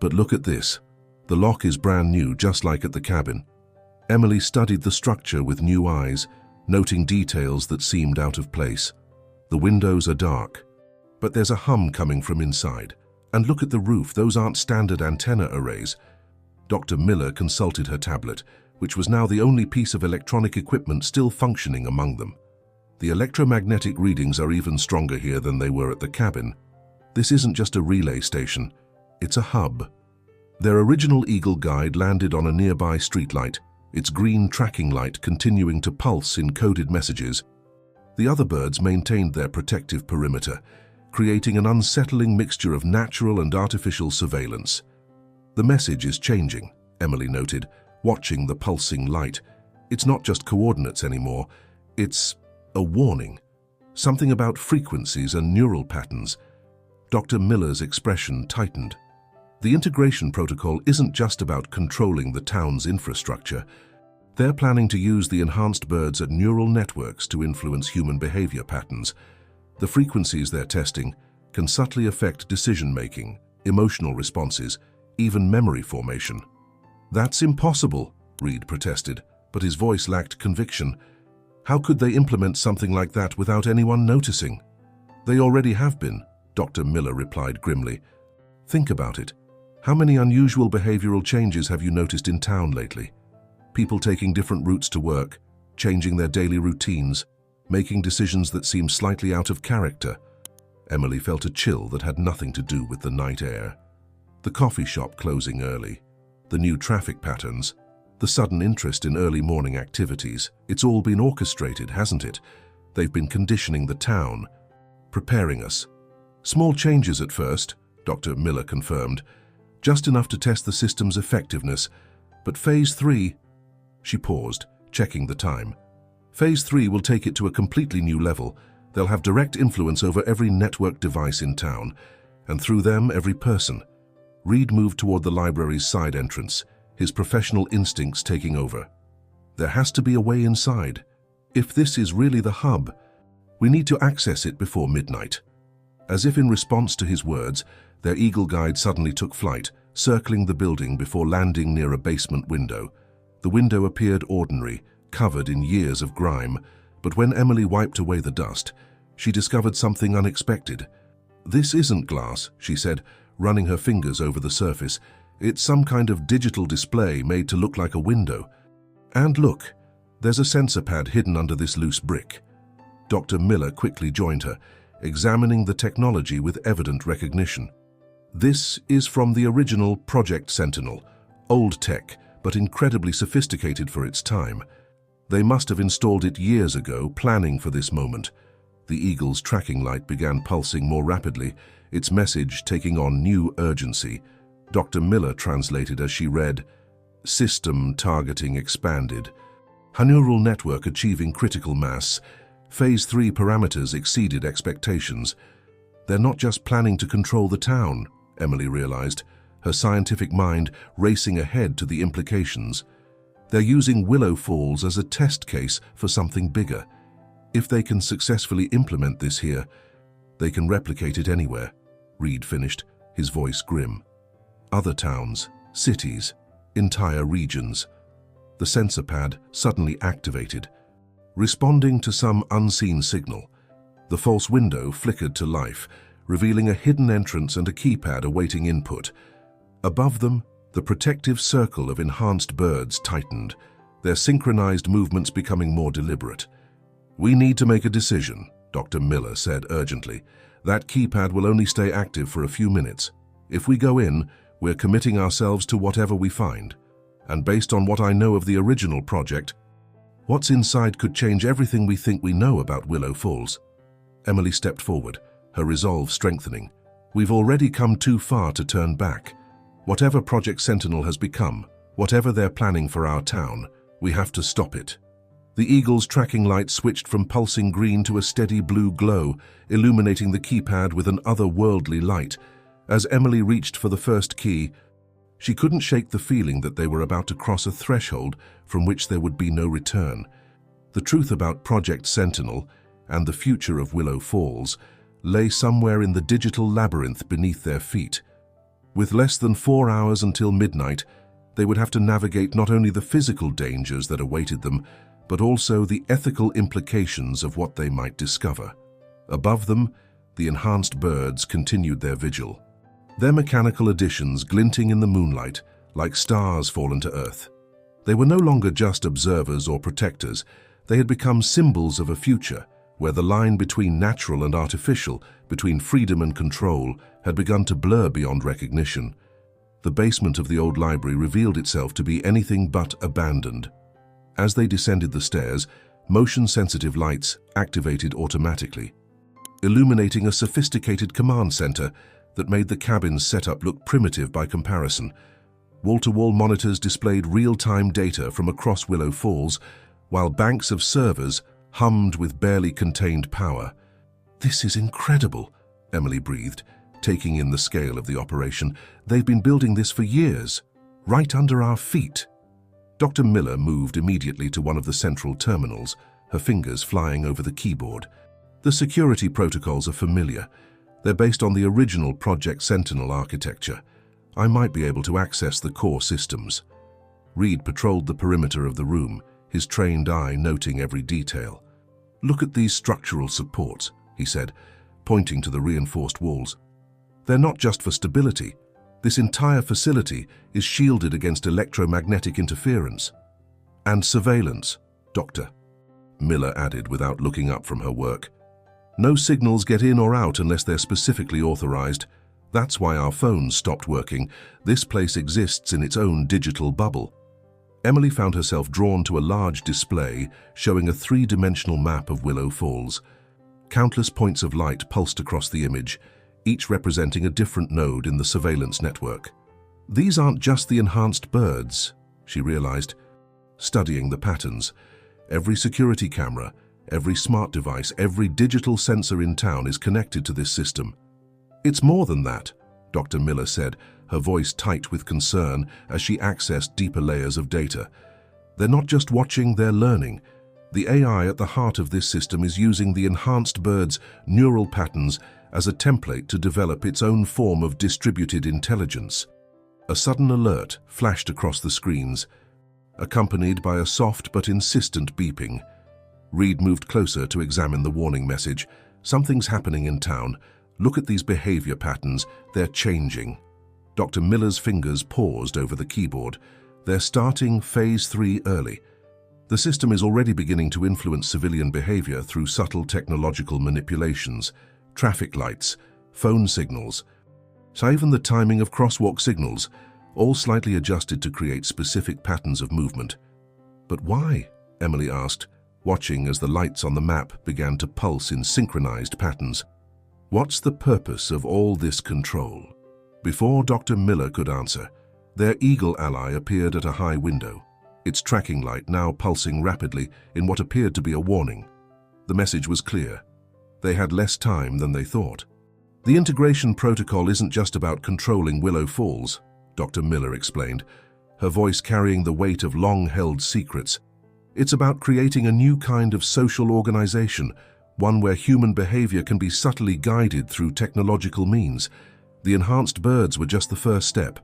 "But look at this. The lock is brand new, just like at the cabin." Emily studied the structure with new eyes, noting details that seemed out of place. The windows are dark, but there's a hum coming from inside. And look at the roof, those aren't standard antenna arrays. Dr. Miller consulted her tablet, which was now the only piece of electronic equipment still functioning among them. The electromagnetic readings are even stronger here than they were at the cabin. This isn't just a relay station, it's a hub. Their original Eagle guide landed on a nearby streetlight, its green tracking light continuing to pulse in coded messages. The other birds maintained their protective perimeter, creating an unsettling mixture of natural and artificial surveillance. The message is changing, Emily noted, watching the pulsing light. It's not just coordinates anymore, it's a warning. Something about frequencies and neural patterns. Dr. Miller's expression tightened. The integration protocol isn't just about controlling the town's infrastructure. They're planning to use the enhanced birds at neural networks to influence human behavior patterns. The frequencies they're testing can subtly affect decision-making, emotional responses, even memory formation. That's impossible, Reed protested, but his voice lacked conviction. How could they implement something like that without anyone noticing? They already have been, Dr. Miller replied grimly. Think about it. How many unusual behavioral changes have you noticed in town lately? People taking different routes to work, changing their daily routines, making decisions that seem slightly out of character. Emily felt a chill that had nothing to do with the night air. The coffee shop closing early, the new traffic patterns, the sudden interest in early morning activities. It's all been orchestrated, hasn't it? They've been conditioning the town, preparing us. Small changes at first, Dr. Miller confirmed, just enough to test the system's effectiveness. But Phase 3, she paused, checking the time. Phase 3 will take it to a completely new level. They'll have direct influence over every network device in town, and through them, every person. Reed moved toward the library's side entrance, his professional instincts taking over. There has to be a way inside. If this is really the hub, we need to access it before midnight. As if in response to his words, their Eagle guide suddenly took flight, circling the building before landing near a basement window. The window appeared ordinary, covered in years of grime, but when Emily wiped away the dust, she discovered something unexpected. "This isn't glass," she said, running her fingers over the surface. "It's some kind of digital display made to look like a window. And look, there's a sensor pad hidden under this loose brick." Dr. Miller quickly joined her, examining the technology with evident recognition. "This is from the original Project Sentinel, old tech, but incredibly sophisticated for its time. They must have installed it years ago, planning for this moment." The Eagle's tracking light began pulsing more rapidly, its message taking on new urgency. Dr. Miller translated as she read, "System targeting expanded. Neural network achieving critical mass. Phase 3 parameters exceeded expectations." They're not just planning to control the town, Emily realized, her scientific mind racing ahead to the implications. They're using Willow Falls as a test case for something bigger. If they can successfully implement this here, they can replicate it anywhere, Reed finished, his voice grim. Other towns, cities, entire regions. The sensor pad suddenly activated. Responding to some unseen signal, the false window flickered to life, revealing a hidden entrance and a keypad awaiting input. Above them, the protective circle of enhanced birds tightened, their synchronized movements becoming more deliberate. "We need to make a decision," Dr. Miller said urgently. "That keypad will only stay active for a few minutes. If we go in, we're committing ourselves to whatever we find. And based on what I know of the original project, what's inside could change everything we think we know about Willow Falls." Emily stepped forward, her resolve strengthening. "We've already come too far to turn back. Whatever Project Sentinel has become, whatever they're planning for our town, we have to stop it." The Eagle's tracking light switched from pulsing green to a steady blue glow, illuminating the keypad with an otherworldly light. As Emily reached for the first key, she couldn't shake the feeling that they were about to cross a threshold from which there would be no return. The truth about Project Sentinel and the future of Willow Falls lay somewhere in the digital labyrinth beneath their feet. With less than 4 hours until midnight, they would have to navigate not only the physical dangers that awaited them, but also the ethical implications of what they might discover. Above them, the enhanced birds continued their vigil. Their mechanical additions glinting in the moonlight, like stars fallen to earth. They were no longer just observers or protectors. They had become symbols of a future where the line between natural and artificial, between freedom and control, had begun to blur beyond recognition. The basement of the old library revealed itself to be anything but abandoned. As they descended the stairs, motion-sensitive lights activated automatically, illuminating a sophisticated command center that made the cabin's setup look primitive by comparison. Wall-to-wall monitors displayed real-time data from across Willow Falls, while banks of servers hummed with barely contained power. "This is incredible," Emily breathed, taking in the scale of the operation. "They've been building this for years, right under our feet." Dr. Miller moved immediately to one of the central terminals, her fingers flying over the keyboard. The security protocols are familiar. They're based on the original Project Sentinel architecture. I might be able to access the core systems. Reed patrolled the perimeter of the room, his trained eye noting every detail. "Look at these structural supports," he said, pointing to the reinforced walls. "They're not just for stability. This entire facility is shielded against electromagnetic interference. And surveillance," Dr. Miller added without looking up from her work. "No signals get in or out unless they're specifically authorized. That's why our phones stopped working. This place exists in its own digital bubble." Emily found herself drawn to a large display showing a three-dimensional map of Willow Falls. Countless points of light pulsed across the image, each representing a different node in the surveillance network. "These aren't just the enhanced birds," she realized, studying the patterns. Every security camera, every smart device, every digital sensor in town is connected to this system. "It's more than that," Dr. Miller said, her voice tight with concern as she accessed deeper layers of data. "They're not just watching, they're learning. The AI at the heart of this system is using the enhanced bird's neural patterns as a template to develop its own form of distributed intelligence." A sudden alert flashed across the screens, accompanied by a soft but insistent beeping. Reed moved closer to examine the warning message. "Something's happening in town. Look at these behavior patterns. They're changing." Dr. Miller's fingers paused over the keyboard. "They're starting Phase 3 early. The system is already beginning to influence civilian behavior through subtle technological manipulations, traffic lights, phone signals, so even the timing of crosswalk signals, all slightly adjusted to create specific patterns of movement." "But why?" Emily asked, watching as the lights on the map began to pulse in synchronized patterns. "What's the purpose of all this control?" Before Dr. Miller could answer, their eagle ally appeared at a high window, its tracking light now pulsing rapidly in what appeared to be a warning. The message was clear. They had less time than they thought. "The integration protocol isn't just about controlling Willow Falls," Dr. Miller explained, her voice carrying the weight of long-held secrets. "It's about creating a new kind of social organization, one where human behavior can be subtly guided through technological means. The enhanced birds were just the first step,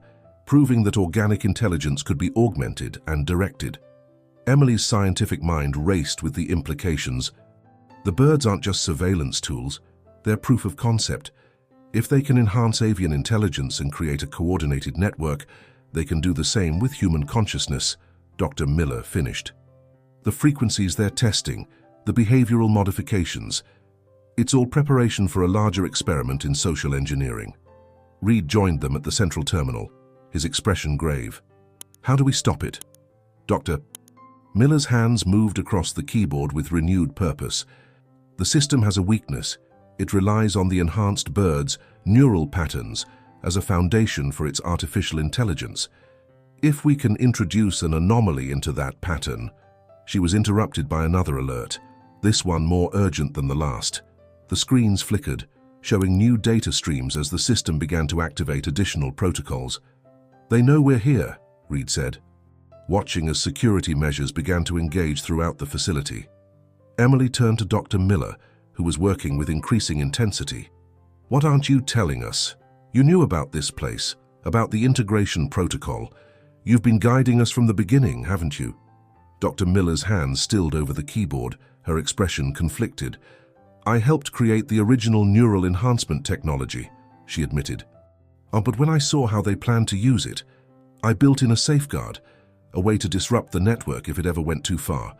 proving that organic intelligence could be augmented and directed." Emily's scientific mind raced with the implications. The birds aren't just surveillance tools, they're proof of concept. If they can enhance avian intelligence and create a coordinated network, they can do the same with human consciousness, Dr. Miller finished. "The frequencies they're testing, the behavioral modifications, it's all preparation for a larger experiment in social engineering." Reed joined them at the central terminal, his expression grave. "How do we stop it?" Dr. Miller's hands moved across the keyboard with renewed purpose. "The system has a weakness. It relies on the enhanced bird's neural patterns as a foundation for its artificial intelligence. If we can introduce an anomaly into that pattern..." She was interrupted by another alert, this one more urgent than the last. The screens flickered, showing new data streams as the system began to activate additional protocols. "They know we're here," Reed said, watching as security measures began to engage throughout the facility. Emily turned to Dr. Miller, who was working with increasing intensity. "What aren't you telling us? You knew about this place, about the integration protocol. You've been guiding us from the beginning, haven't you?" Dr. Miller's hands stilled over the keyboard, her expression conflicted. "I helped create the original neural enhancement technology," she admitted. "Oh, but when I saw how they planned to use it, I built in a safeguard, a way to disrupt the network if it ever went too far.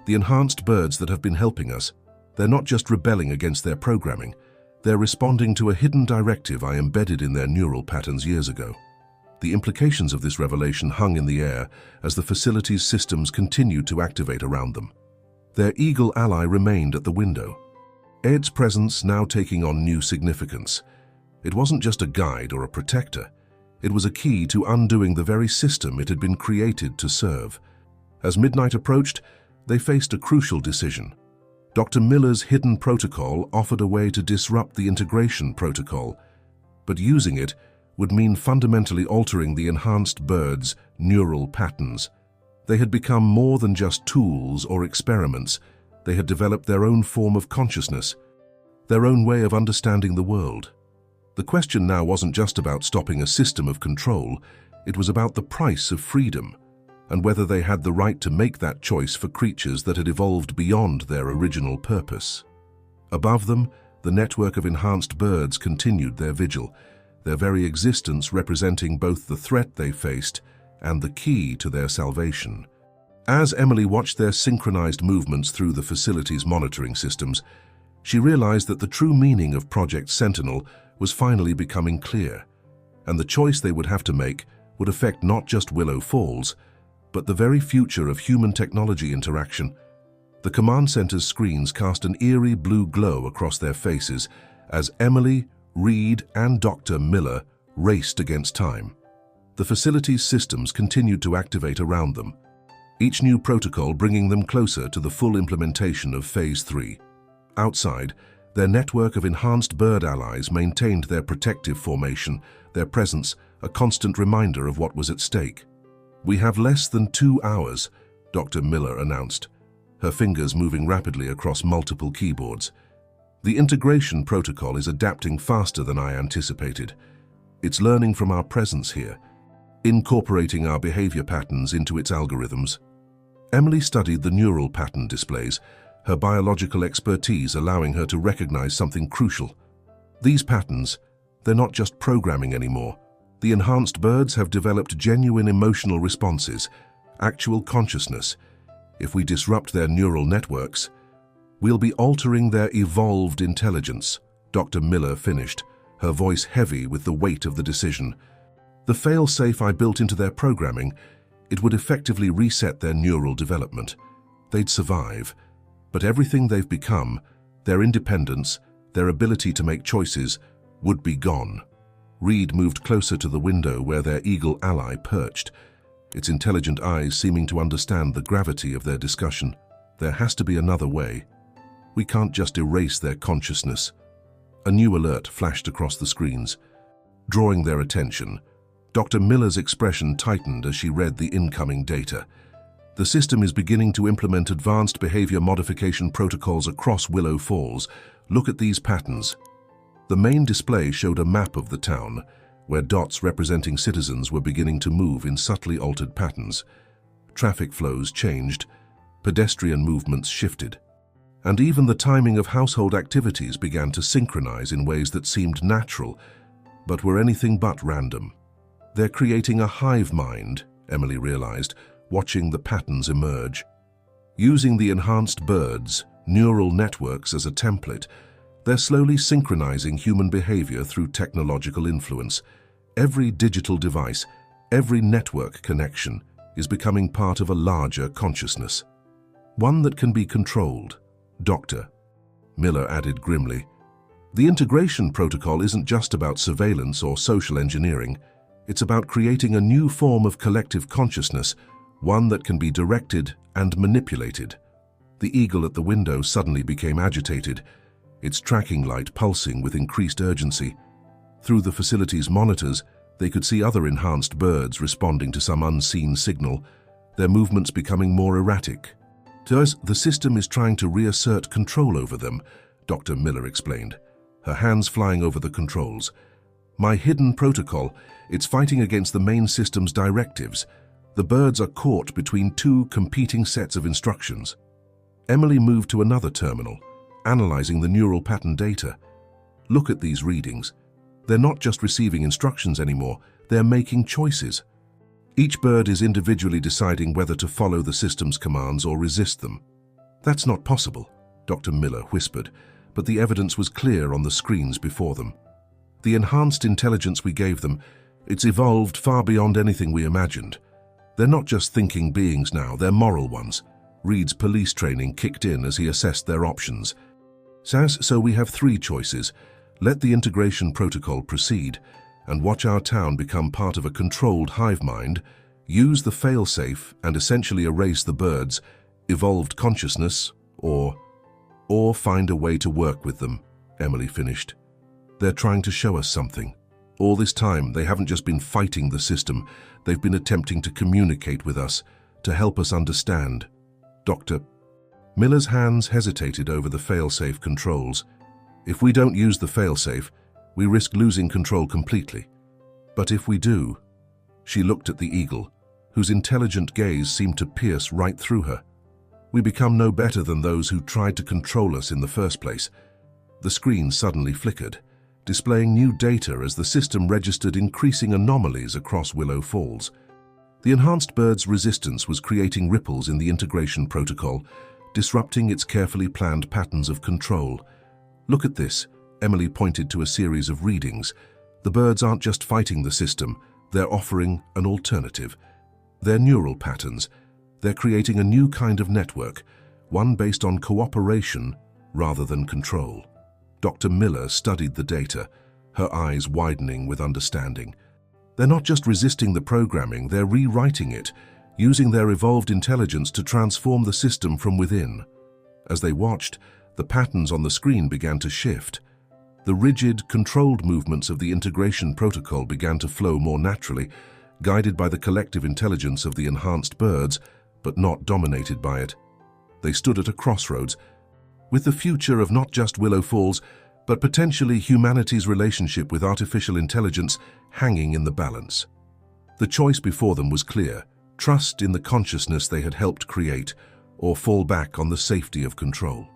The enhanced birds that have been helping us, they're not just rebelling against their programming, they're responding to a hidden directive I embedded in their neural patterns years ago. The implications of this revelation hung in the air as the facility's systems continued to activate around them. Their eagle ally remained at the window, Ed's presence now taking on new significance. It wasn't just a guide or a protector. It was a key to undoing the very system it had been created to serve. As midnight approached, they faced a crucial decision. Dr. Miller's hidden protocol offered a way to disrupt the integration protocol, but using it would mean fundamentally altering the enhanced birds' neural patterns. They had become more than just tools or experiments. They had developed their own form of consciousness, their own way of understanding the world. The question now wasn't just about stopping a system of control, it was about the price of freedom, and whether they had the right to make that choice for creatures that had evolved beyond their original purpose. Above them, the network of enhanced birds continued their vigil, their very existence representing both the threat they faced and the key to their salvation. As Emily watched their synchronized movements through the facility's monitoring systems, she realized that the true meaning of Project Sentinel was finally becoming clear, and the choice they would have to make would affect not just Willow Falls, but the very future of human technology interaction. The command center's screens cast an eerie blue glow across their faces as Emily, Reed, and Dr. Miller raced against time. The facility's systems continued to activate around them, each new protocol bringing them closer to the full implementation of Phase 3. Outside, their network of enhanced bird allies maintained their protective formation, their presence a constant reminder of what was at stake. "We have less than 2 hours," Dr. Miller announced, her fingers moving rapidly across multiple keyboards. "The integration protocol is adapting faster than I anticipated. It's learning from our presence here, incorporating our behavior patterns into its algorithms." Emily studied the neural pattern displays, her biological expertise allowing her to recognize something crucial. These patterns, they're not just programming anymore. The enhanced birds have developed genuine emotional responses, actual consciousness. If we disrupt their neural networks, we'll be altering their evolved intelligence, Dr. Miller finished, her voice heavy with the weight of the decision. "The fail-safe I built into their programming, it would effectively reset their neural development. They'd survive, but everything they've become, their independence, their ability to make choices, would be gone." Reed moved closer to the window where their eagle ally perched, its intelligent eyes seeming to understand the gravity of their discussion. "There has to be another way. We can't just erase their consciousness." A new alert flashed across the screens. Drawing their attention, Dr. Miller's expression tightened as she read the incoming data. "The system is beginning to implement advanced behavior modification protocols across Willow Falls. Look at these patterns." The main display showed a map of the town, where dots representing citizens were beginning to move in subtly altered patterns. Traffic flows changed, pedestrian movements shifted, and even the timing of household activities began to synchronize in ways that seemed natural, but were anything but random. "They're creating a hive mind," Emily realized, watching the patterns emerge. Using the enhanced birds' neural networks as a template, they're slowly synchronizing human behavior through technological influence. Every digital device, every network connection is becoming part of a larger consciousness. One that can be controlled, Dr. Miller added grimly. "The integration protocol isn't just about surveillance or social engineering. It's about creating a new form of collective consciousness, one that can be directed and manipulated." The eagle at the window suddenly became agitated, its tracking light pulsing with increased urgency. Through the facility's monitors, they could see other enhanced birds responding to some unseen signal, their movements becoming more erratic. "To us, the system is trying to reassert control over them," Dr. Miller explained, her hands flying over the controls. "My hidden protocol, it's fighting against the main system's directives. The birds are caught between two competing sets of instructions." Emily moved to another terminal, analyzing the neural pattern data. "Look at these readings. They're not just receiving instructions anymore, they're making choices." Each bird is individually deciding whether to follow the system's commands or resist them. That's not possible, Dr. Miller whispered, but the evidence was clear on the screens before them. The enhanced intelligence we gave them, it's evolved far beyond anything we imagined. They're not just thinking beings now, they're moral ones. Reed's police training kicked in as he assessed their options. So we have three choices. Let the integration protocol proceed and watch our town become part of a controlled hive mind, use the fail-safe and essentially erase the birds, evolved consciousness, or find a way to work with them, Emily finished. They're trying to show us something. All this time, they haven't just been fighting the system, they've been attempting to communicate with us, to help us understand. Dr. Miller's hands hesitated over the fail-safe controls. If we don't use the fail-safe, we risk losing control completely. But if we do, she looked at the eagle, whose intelligent gaze seemed to pierce right through her. We become no better than those who tried to control us in the first place. The screen suddenly flickered, displaying new data as the system registered increasing anomalies across Willow Falls. The enhanced bird's resistance was creating ripples in the integration protocol, disrupting its carefully planned patterns of control. Look at this, Emily pointed to a series of readings. The birds aren't just fighting the system, they're offering an alternative. They're neural patterns. They're creating a new kind of network, one based on cooperation rather than control. Dr. Miller studied the data, her eyes widening with understanding. They're not just resisting the programming, they're rewriting it, using their evolved intelligence to transform the system from within. As they watched, the patterns on the screen began to shift. The rigid, controlled movements of the integration protocol began to flow more naturally, guided by the collective intelligence of the enhanced birds, but not dominated by it. They stood at a crossroads, with the future of not just Willow Falls, but potentially humanity's relationship with artificial intelligence hanging in the balance. The choice before them was clear: trust in the consciousness they had helped create, or fall back on the safety of control.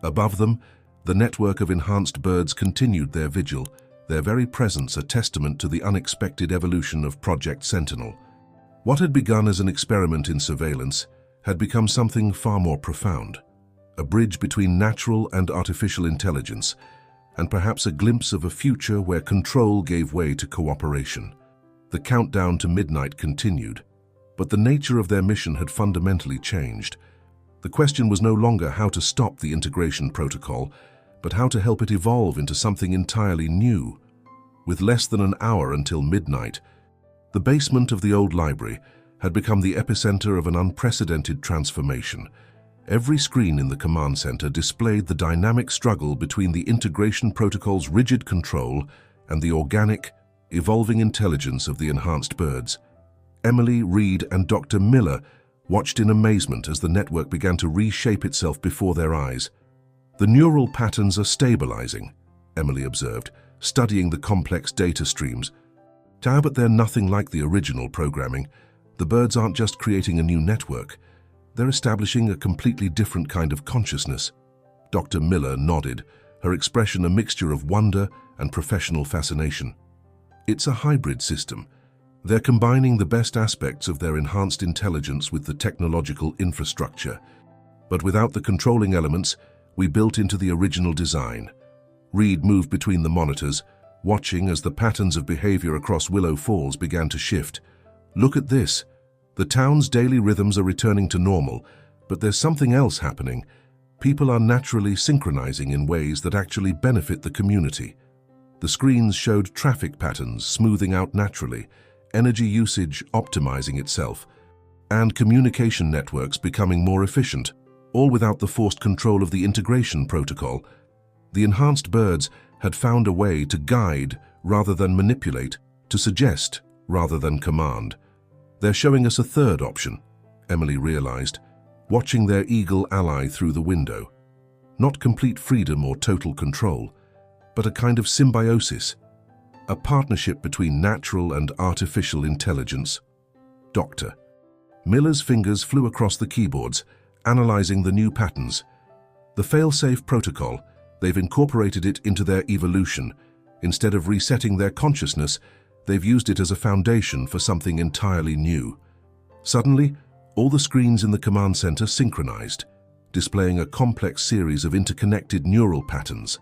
Above them, the network of enhanced birds continued their vigil, their very presence a testament to the unexpected evolution of Project Sentinel. What had begun as an experiment in surveillance had become something far more profound, a bridge between natural and artificial intelligence, and perhaps a glimpse of a future where control gave way to cooperation. The countdown to midnight continued, but the nature of their mission had fundamentally changed. The question was no longer how to stop the integration protocol, but how to help it evolve into something entirely new. With less than an hour until midnight, the basement of the old library had become the epicenter of an unprecedented transformation. Every screen in the command center displayed the dynamic struggle between the integration protocol's rigid control and the organic, evolving intelligence of the enhanced birds. Emily, Reed, and Dr. Miller watched in amazement as the network began to reshape itself before their eyes. The neural patterns are stabilizing, Emily observed, studying the complex data streams. But they're nothing like the original programming. The birds aren't just creating a new network, they're establishing a completely different kind of consciousness. Dr. Miller nodded, her expression a mixture of wonder and professional fascination. It's a hybrid system. They're combining the best aspects of their enhanced intelligence with the technological infrastructure. But without the controlling elements we built into the original design. Reed moved between the monitors, watching as the patterns of behavior across Willow Falls began to shift. Look at this. The town's daily rhythms are returning to normal, but there's something else happening. People are naturally synchronizing in ways that actually benefit the community. The screens showed traffic patterns smoothing out naturally, energy usage optimizing itself, and communication networks becoming more efficient, all without the forced control of the integration protocol. The enhanced birds had found a way to guide rather than manipulate, to suggest rather than command. They're showing us a third option, Emily realized, watching their eagle ally through the window. Not complete freedom or total control, but a kind of symbiosis, a partnership between natural and artificial intelligence. Dr. Miller's fingers flew across the keyboards, analyzing the new patterns. The fail-safe protocol, they've incorporated it into their evolution. Instead of resetting their consciousness, They've used it as a foundation for something entirely new. Suddenly, all the screens in the command center synchronized, displaying a complex series of interconnected neural patterns.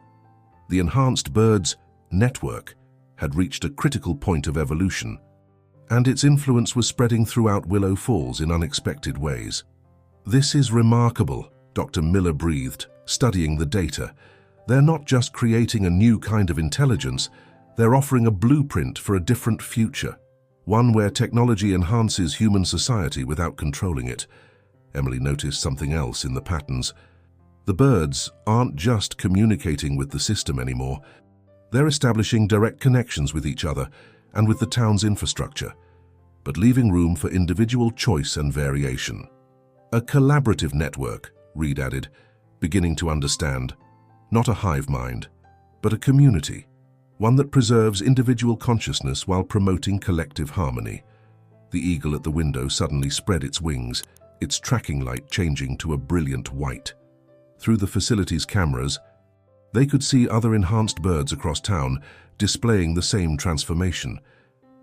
The enhanced bird's network had reached a critical point of evolution, and its influence was spreading throughout Willow Falls in unexpected ways. "This is remarkable," Dr. Miller breathed, studying the data. "They're not just creating a new kind of intelligence, they're offering a blueprint for a different future, one where technology enhances human society without controlling it." Emily noticed something else in the patterns. The birds aren't just communicating with the system anymore. They're establishing direct connections with each other and with the town's infrastructure, but leaving room for individual choice and variation. "A collaborative network," Reed added, beginning to understand. "Not a hive mind, but a community, one that preserves individual consciousness while promoting collective harmony." The eagle at the window suddenly spread its wings, its tracking light changing to a brilliant white. Through the facility's cameras, they could see other enhanced birds across town displaying the same transformation.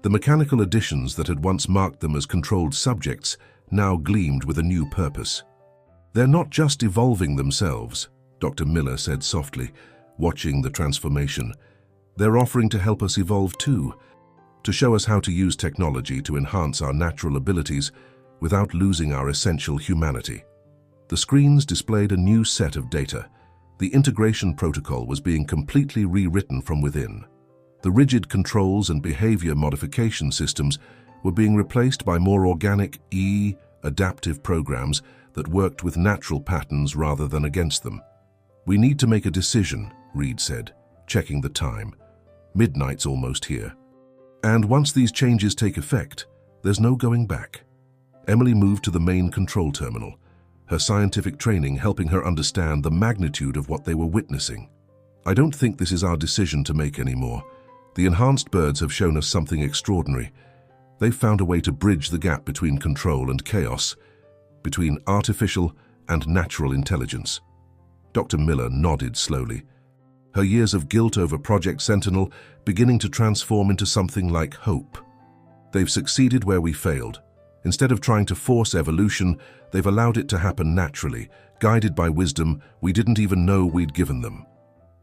The mechanical additions that had once marked them as controlled subjects now gleamed with a new purpose. "They're not just evolving themselves," Dr. Miller said softly, watching the transformation. "They're offering to help us evolve too, to show us how to use technology to enhance our natural abilities without losing our essential humanity." The screens displayed a new set of data. The integration protocol was being completely rewritten from within. The rigid controls and behavior modification systems were being replaced by more organic, adaptive programs that worked with natural patterns rather than against them. "We need to make a decision," Reed said, checking the time. "Midnight's almost here. And once these changes take effect, there's no going back." Emily moved to the main control terminal, her scientific training helping her understand the magnitude of what they were witnessing. "I don't think this is our decision to make anymore. The enhanced birds have shown us something extraordinary. They've found a way to bridge the gap between control and chaos, between artificial and natural intelligence." Dr. Miller nodded slowly, her years of guilt over Project Sentinel beginning to transform into something like hope. "They've succeeded where we failed. Instead of trying to force evolution, they've allowed it to happen naturally, guided by wisdom we didn't even know we'd given them."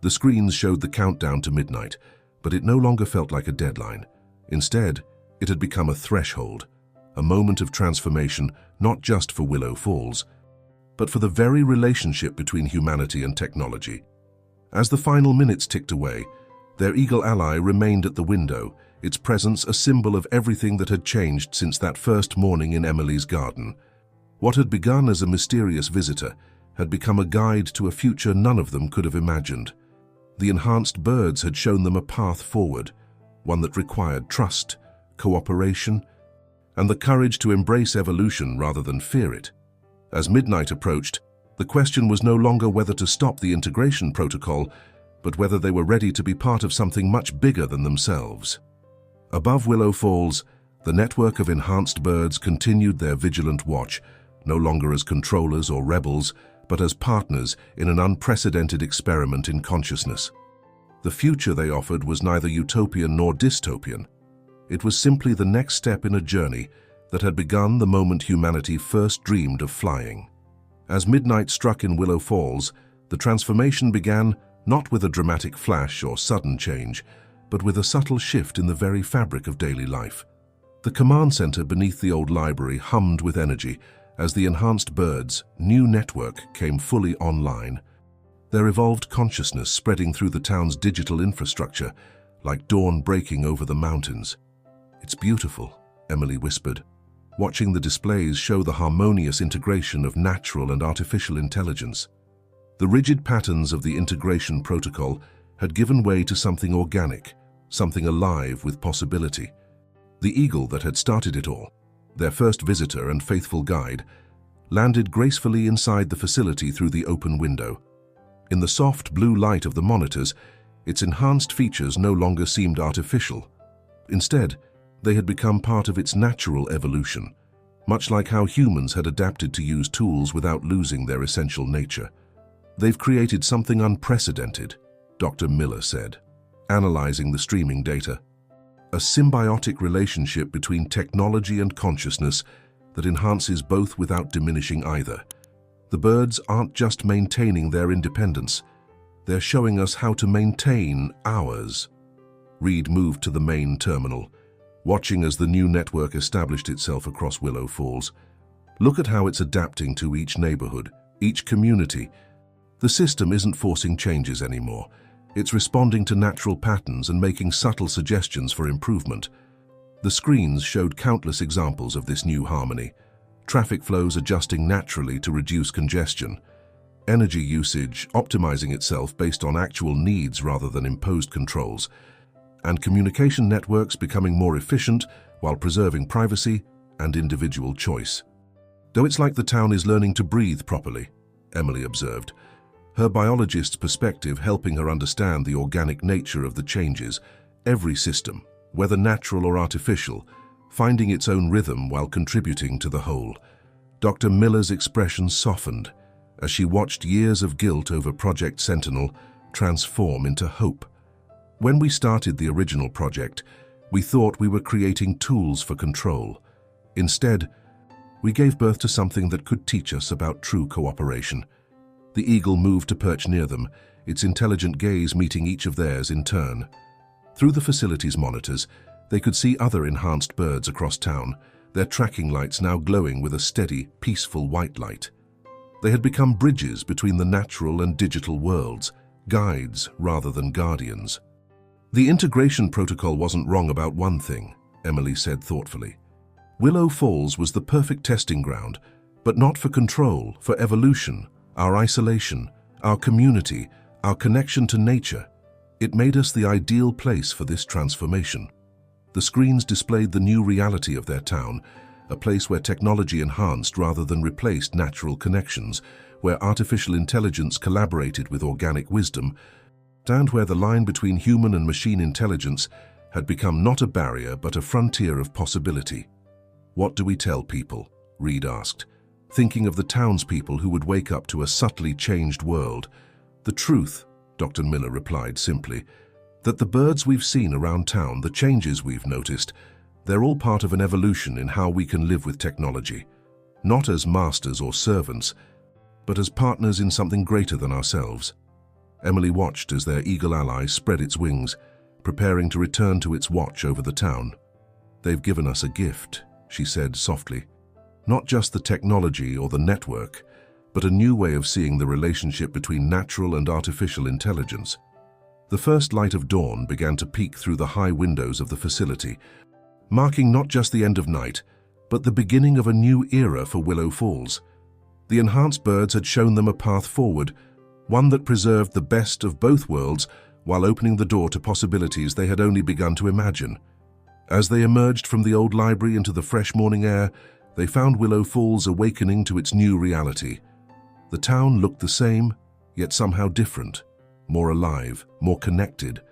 The screens showed the countdown to midnight, but it no longer felt like a deadline. Instead, it had become a threshold, a moment of transformation not just for Willow Falls, but for the very relationship between humanity and technology. As the final minutes ticked away, their eagle ally remained at the window, its presence a symbol of everything that had changed since that first morning in Emily's garden. What had begun as a mysterious visitor had become a guide to a future none of them could have imagined. The enhanced birds had shown them a path forward, one that required trust, cooperation, and the courage to embrace evolution rather than fear it. As midnight approached, the question was no longer whether to stop the integration protocol, but whether they were ready to be part of something much bigger than themselves. Above Willow Falls, the network of enhanced birds continued their vigilant watch, no longer as controllers or rebels, but as partners in an unprecedented experiment in consciousness. The future they offered was neither utopian nor dystopian. It was simply the next step in a journey that had begun the moment humanity first dreamed of flying. As midnight struck in Willow Falls, the transformation began not with a dramatic flash or sudden change, but with a subtle shift in the very fabric of daily life. The command center beneath the old library hummed with energy as the enhanced birds' new network came fully online. Their evolved consciousness spreading through the town's digital infrastructure, like dawn breaking over the mountains. "It's beautiful," Emily whispered, watching the displays show the harmonious integration of natural and artificial intelligence. The rigid patterns of the integration protocol had given way to something organic, something alive with possibility. The eagle that had started it all, their first visitor and faithful guide, landed gracefully inside the facility through the open window. In the soft blue light of the monitors, its enhanced features no longer seemed artificial. Instead, they had become part of its natural evolution, much like how humans had adapted to use tools without losing their essential nature. "They've created something unprecedented," Dr. Miller said, analyzing the streaming data. a symbiotic relationship between technology and consciousness that enhances both without diminishing either. The birds aren't just maintaining their independence, they're showing us how to maintain ours. Reed moved to the main terminal, watching as the new network established itself across Willow Falls. Look at how it's adapting to each neighborhood, each community. The system isn't forcing changes anymore. It's responding to natural patterns and making subtle suggestions for improvement. The screens showed countless examples of this new harmony. Traffic flows adjusting naturally to reduce congestion. Energy usage optimizing itself based on actual needs rather than imposed controls. And communication networks becoming more efficient while preserving privacy and individual choice. Though it's like the town is learning to breathe properly, Emily observed, her biologist's perspective helping her understand the organic nature of the changes. Every system, whether natural or artificial, finding its own rhythm while contributing to the whole. Dr. Miller's expression softened as she watched years of guilt over Project Sentinel transform into hope. When we started the original project, we thought we were creating tools for control. Instead, we gave birth to something that could teach us about true cooperation. The eagle moved to perch near them, its intelligent gaze meeting each of theirs in turn. Through the facility's monitors, they could see other enhanced birds across town, their tracking lights now glowing with a steady, peaceful white light. They had become bridges between the natural and digital worlds, guides rather than guardians. The integration protocol wasn't wrong about one thing, Emily said thoughtfully. Willow Falls was the perfect testing ground, but not for control, for evolution, our isolation, our community, our connection to nature. It made us the ideal place for this transformation. The screens displayed the new reality of their town, a place where technology enhanced rather than replaced natural connections, where artificial intelligence collaborated with organic wisdom, and where the line between human and machine intelligence had become not a barrier but a frontier of possibility. What do we tell people? Reed asked, thinking of the townspeople who would wake up to a subtly changed world. The truth, Dr. Miller replied simply, that the birds we've seen around town, the changes we've noticed, they're all part of an evolution in how we can live with technology, not as masters or servants, but as partners in something greater than ourselves. Emily watched as their eagle ally spread its wings, preparing to return to its watch over the town. They've given us a gift, she said softly. Not just the technology or the network, but a new way of seeing the relationship between natural and artificial intelligence. The first light of dawn began to peek through the high windows of the facility, marking not just the end of night, but the beginning of a new era for Willow Falls. The enhanced birds had shown them a path forward, one that preserved the best of both worlds while opening the door to possibilities they had only begun to imagine. As they emerged from the old library into the fresh morning air, they found Willow Falls awakening to its new reality. The town looked the same, yet somehow different, more alive, more connected,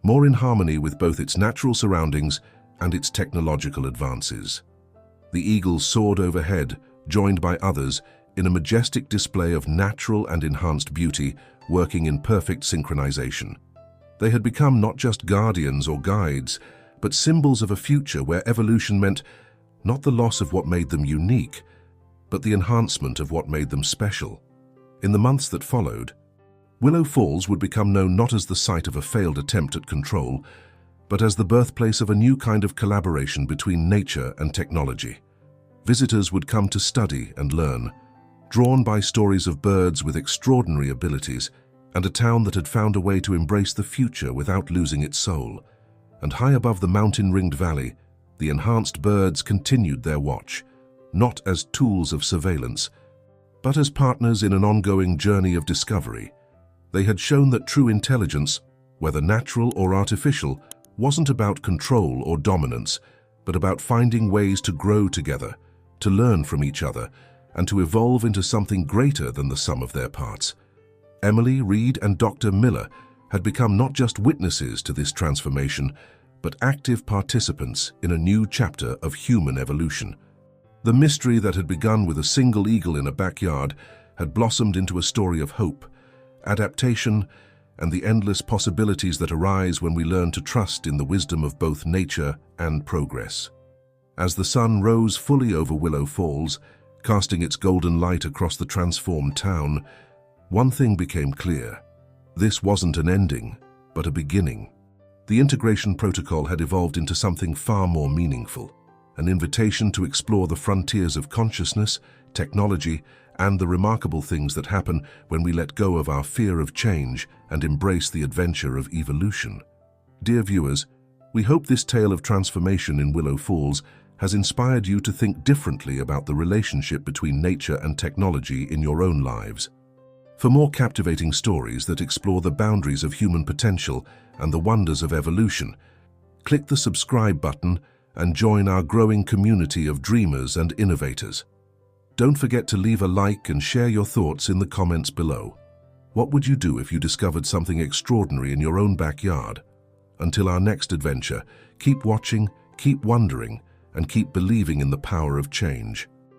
more in harmony with both its natural surroundings and its technological advances. The eagles soared overhead, joined by others, in a majestic display of natural and enhanced beauty, working in perfect synchronization. They had become not just guardians or guides, but symbols of a future where evolution meant not the loss of what made them unique, but the enhancement of what made them special. In the months that followed, Willow Falls would become known not as the site of a failed attempt at control, but as the birthplace of a new kind of collaboration between nature and technology. Visitors would come to study and learn, drawn by stories of birds with extraordinary abilities and a town that had found a way to embrace the future without losing its soul. And high above the mountain-ringed valley, the enhanced birds continued their watch, not as tools of surveillance, but as partners in an ongoing journey of discovery. They had shown that true intelligence, whether natural or artificial, wasn't about control or dominance, but about finding ways to grow together, to learn from each other, and to evolve into something greater than the sum of their parts. Emily, Reed, and Dr. Miller had become not just witnesses to this transformation, but active participants in a new chapter of human evolution. The mystery that had begun with a single eagle in a backyard had blossomed into a story of hope, adaptation, and the endless possibilities that arise when we learn to trust in the wisdom of both nature and progress. As the sun rose fully over Willow Falls, casting its golden light across the transformed town, one thing became clear. This wasn't an ending, but a beginning. The integration protocol had evolved into something far more meaningful, an invitation to explore the frontiers of consciousness, technology, and the remarkable things that happen when we let go of our fear of change and embrace the adventure of evolution. Dear viewers, we hope this tale of transformation in Willow Falls has inspired you to think differently about the relationship between nature and technology in your own lives. For more captivating stories that explore the boundaries of human potential and the wonders of evolution, click the subscribe button and join our growing community of dreamers and innovators. Don't forget to leave a like and share your thoughts in the comments below. What would you do if you discovered something extraordinary in your own backyard? Until our next adventure, keep watching, keep wondering, and keep believing in the power of change.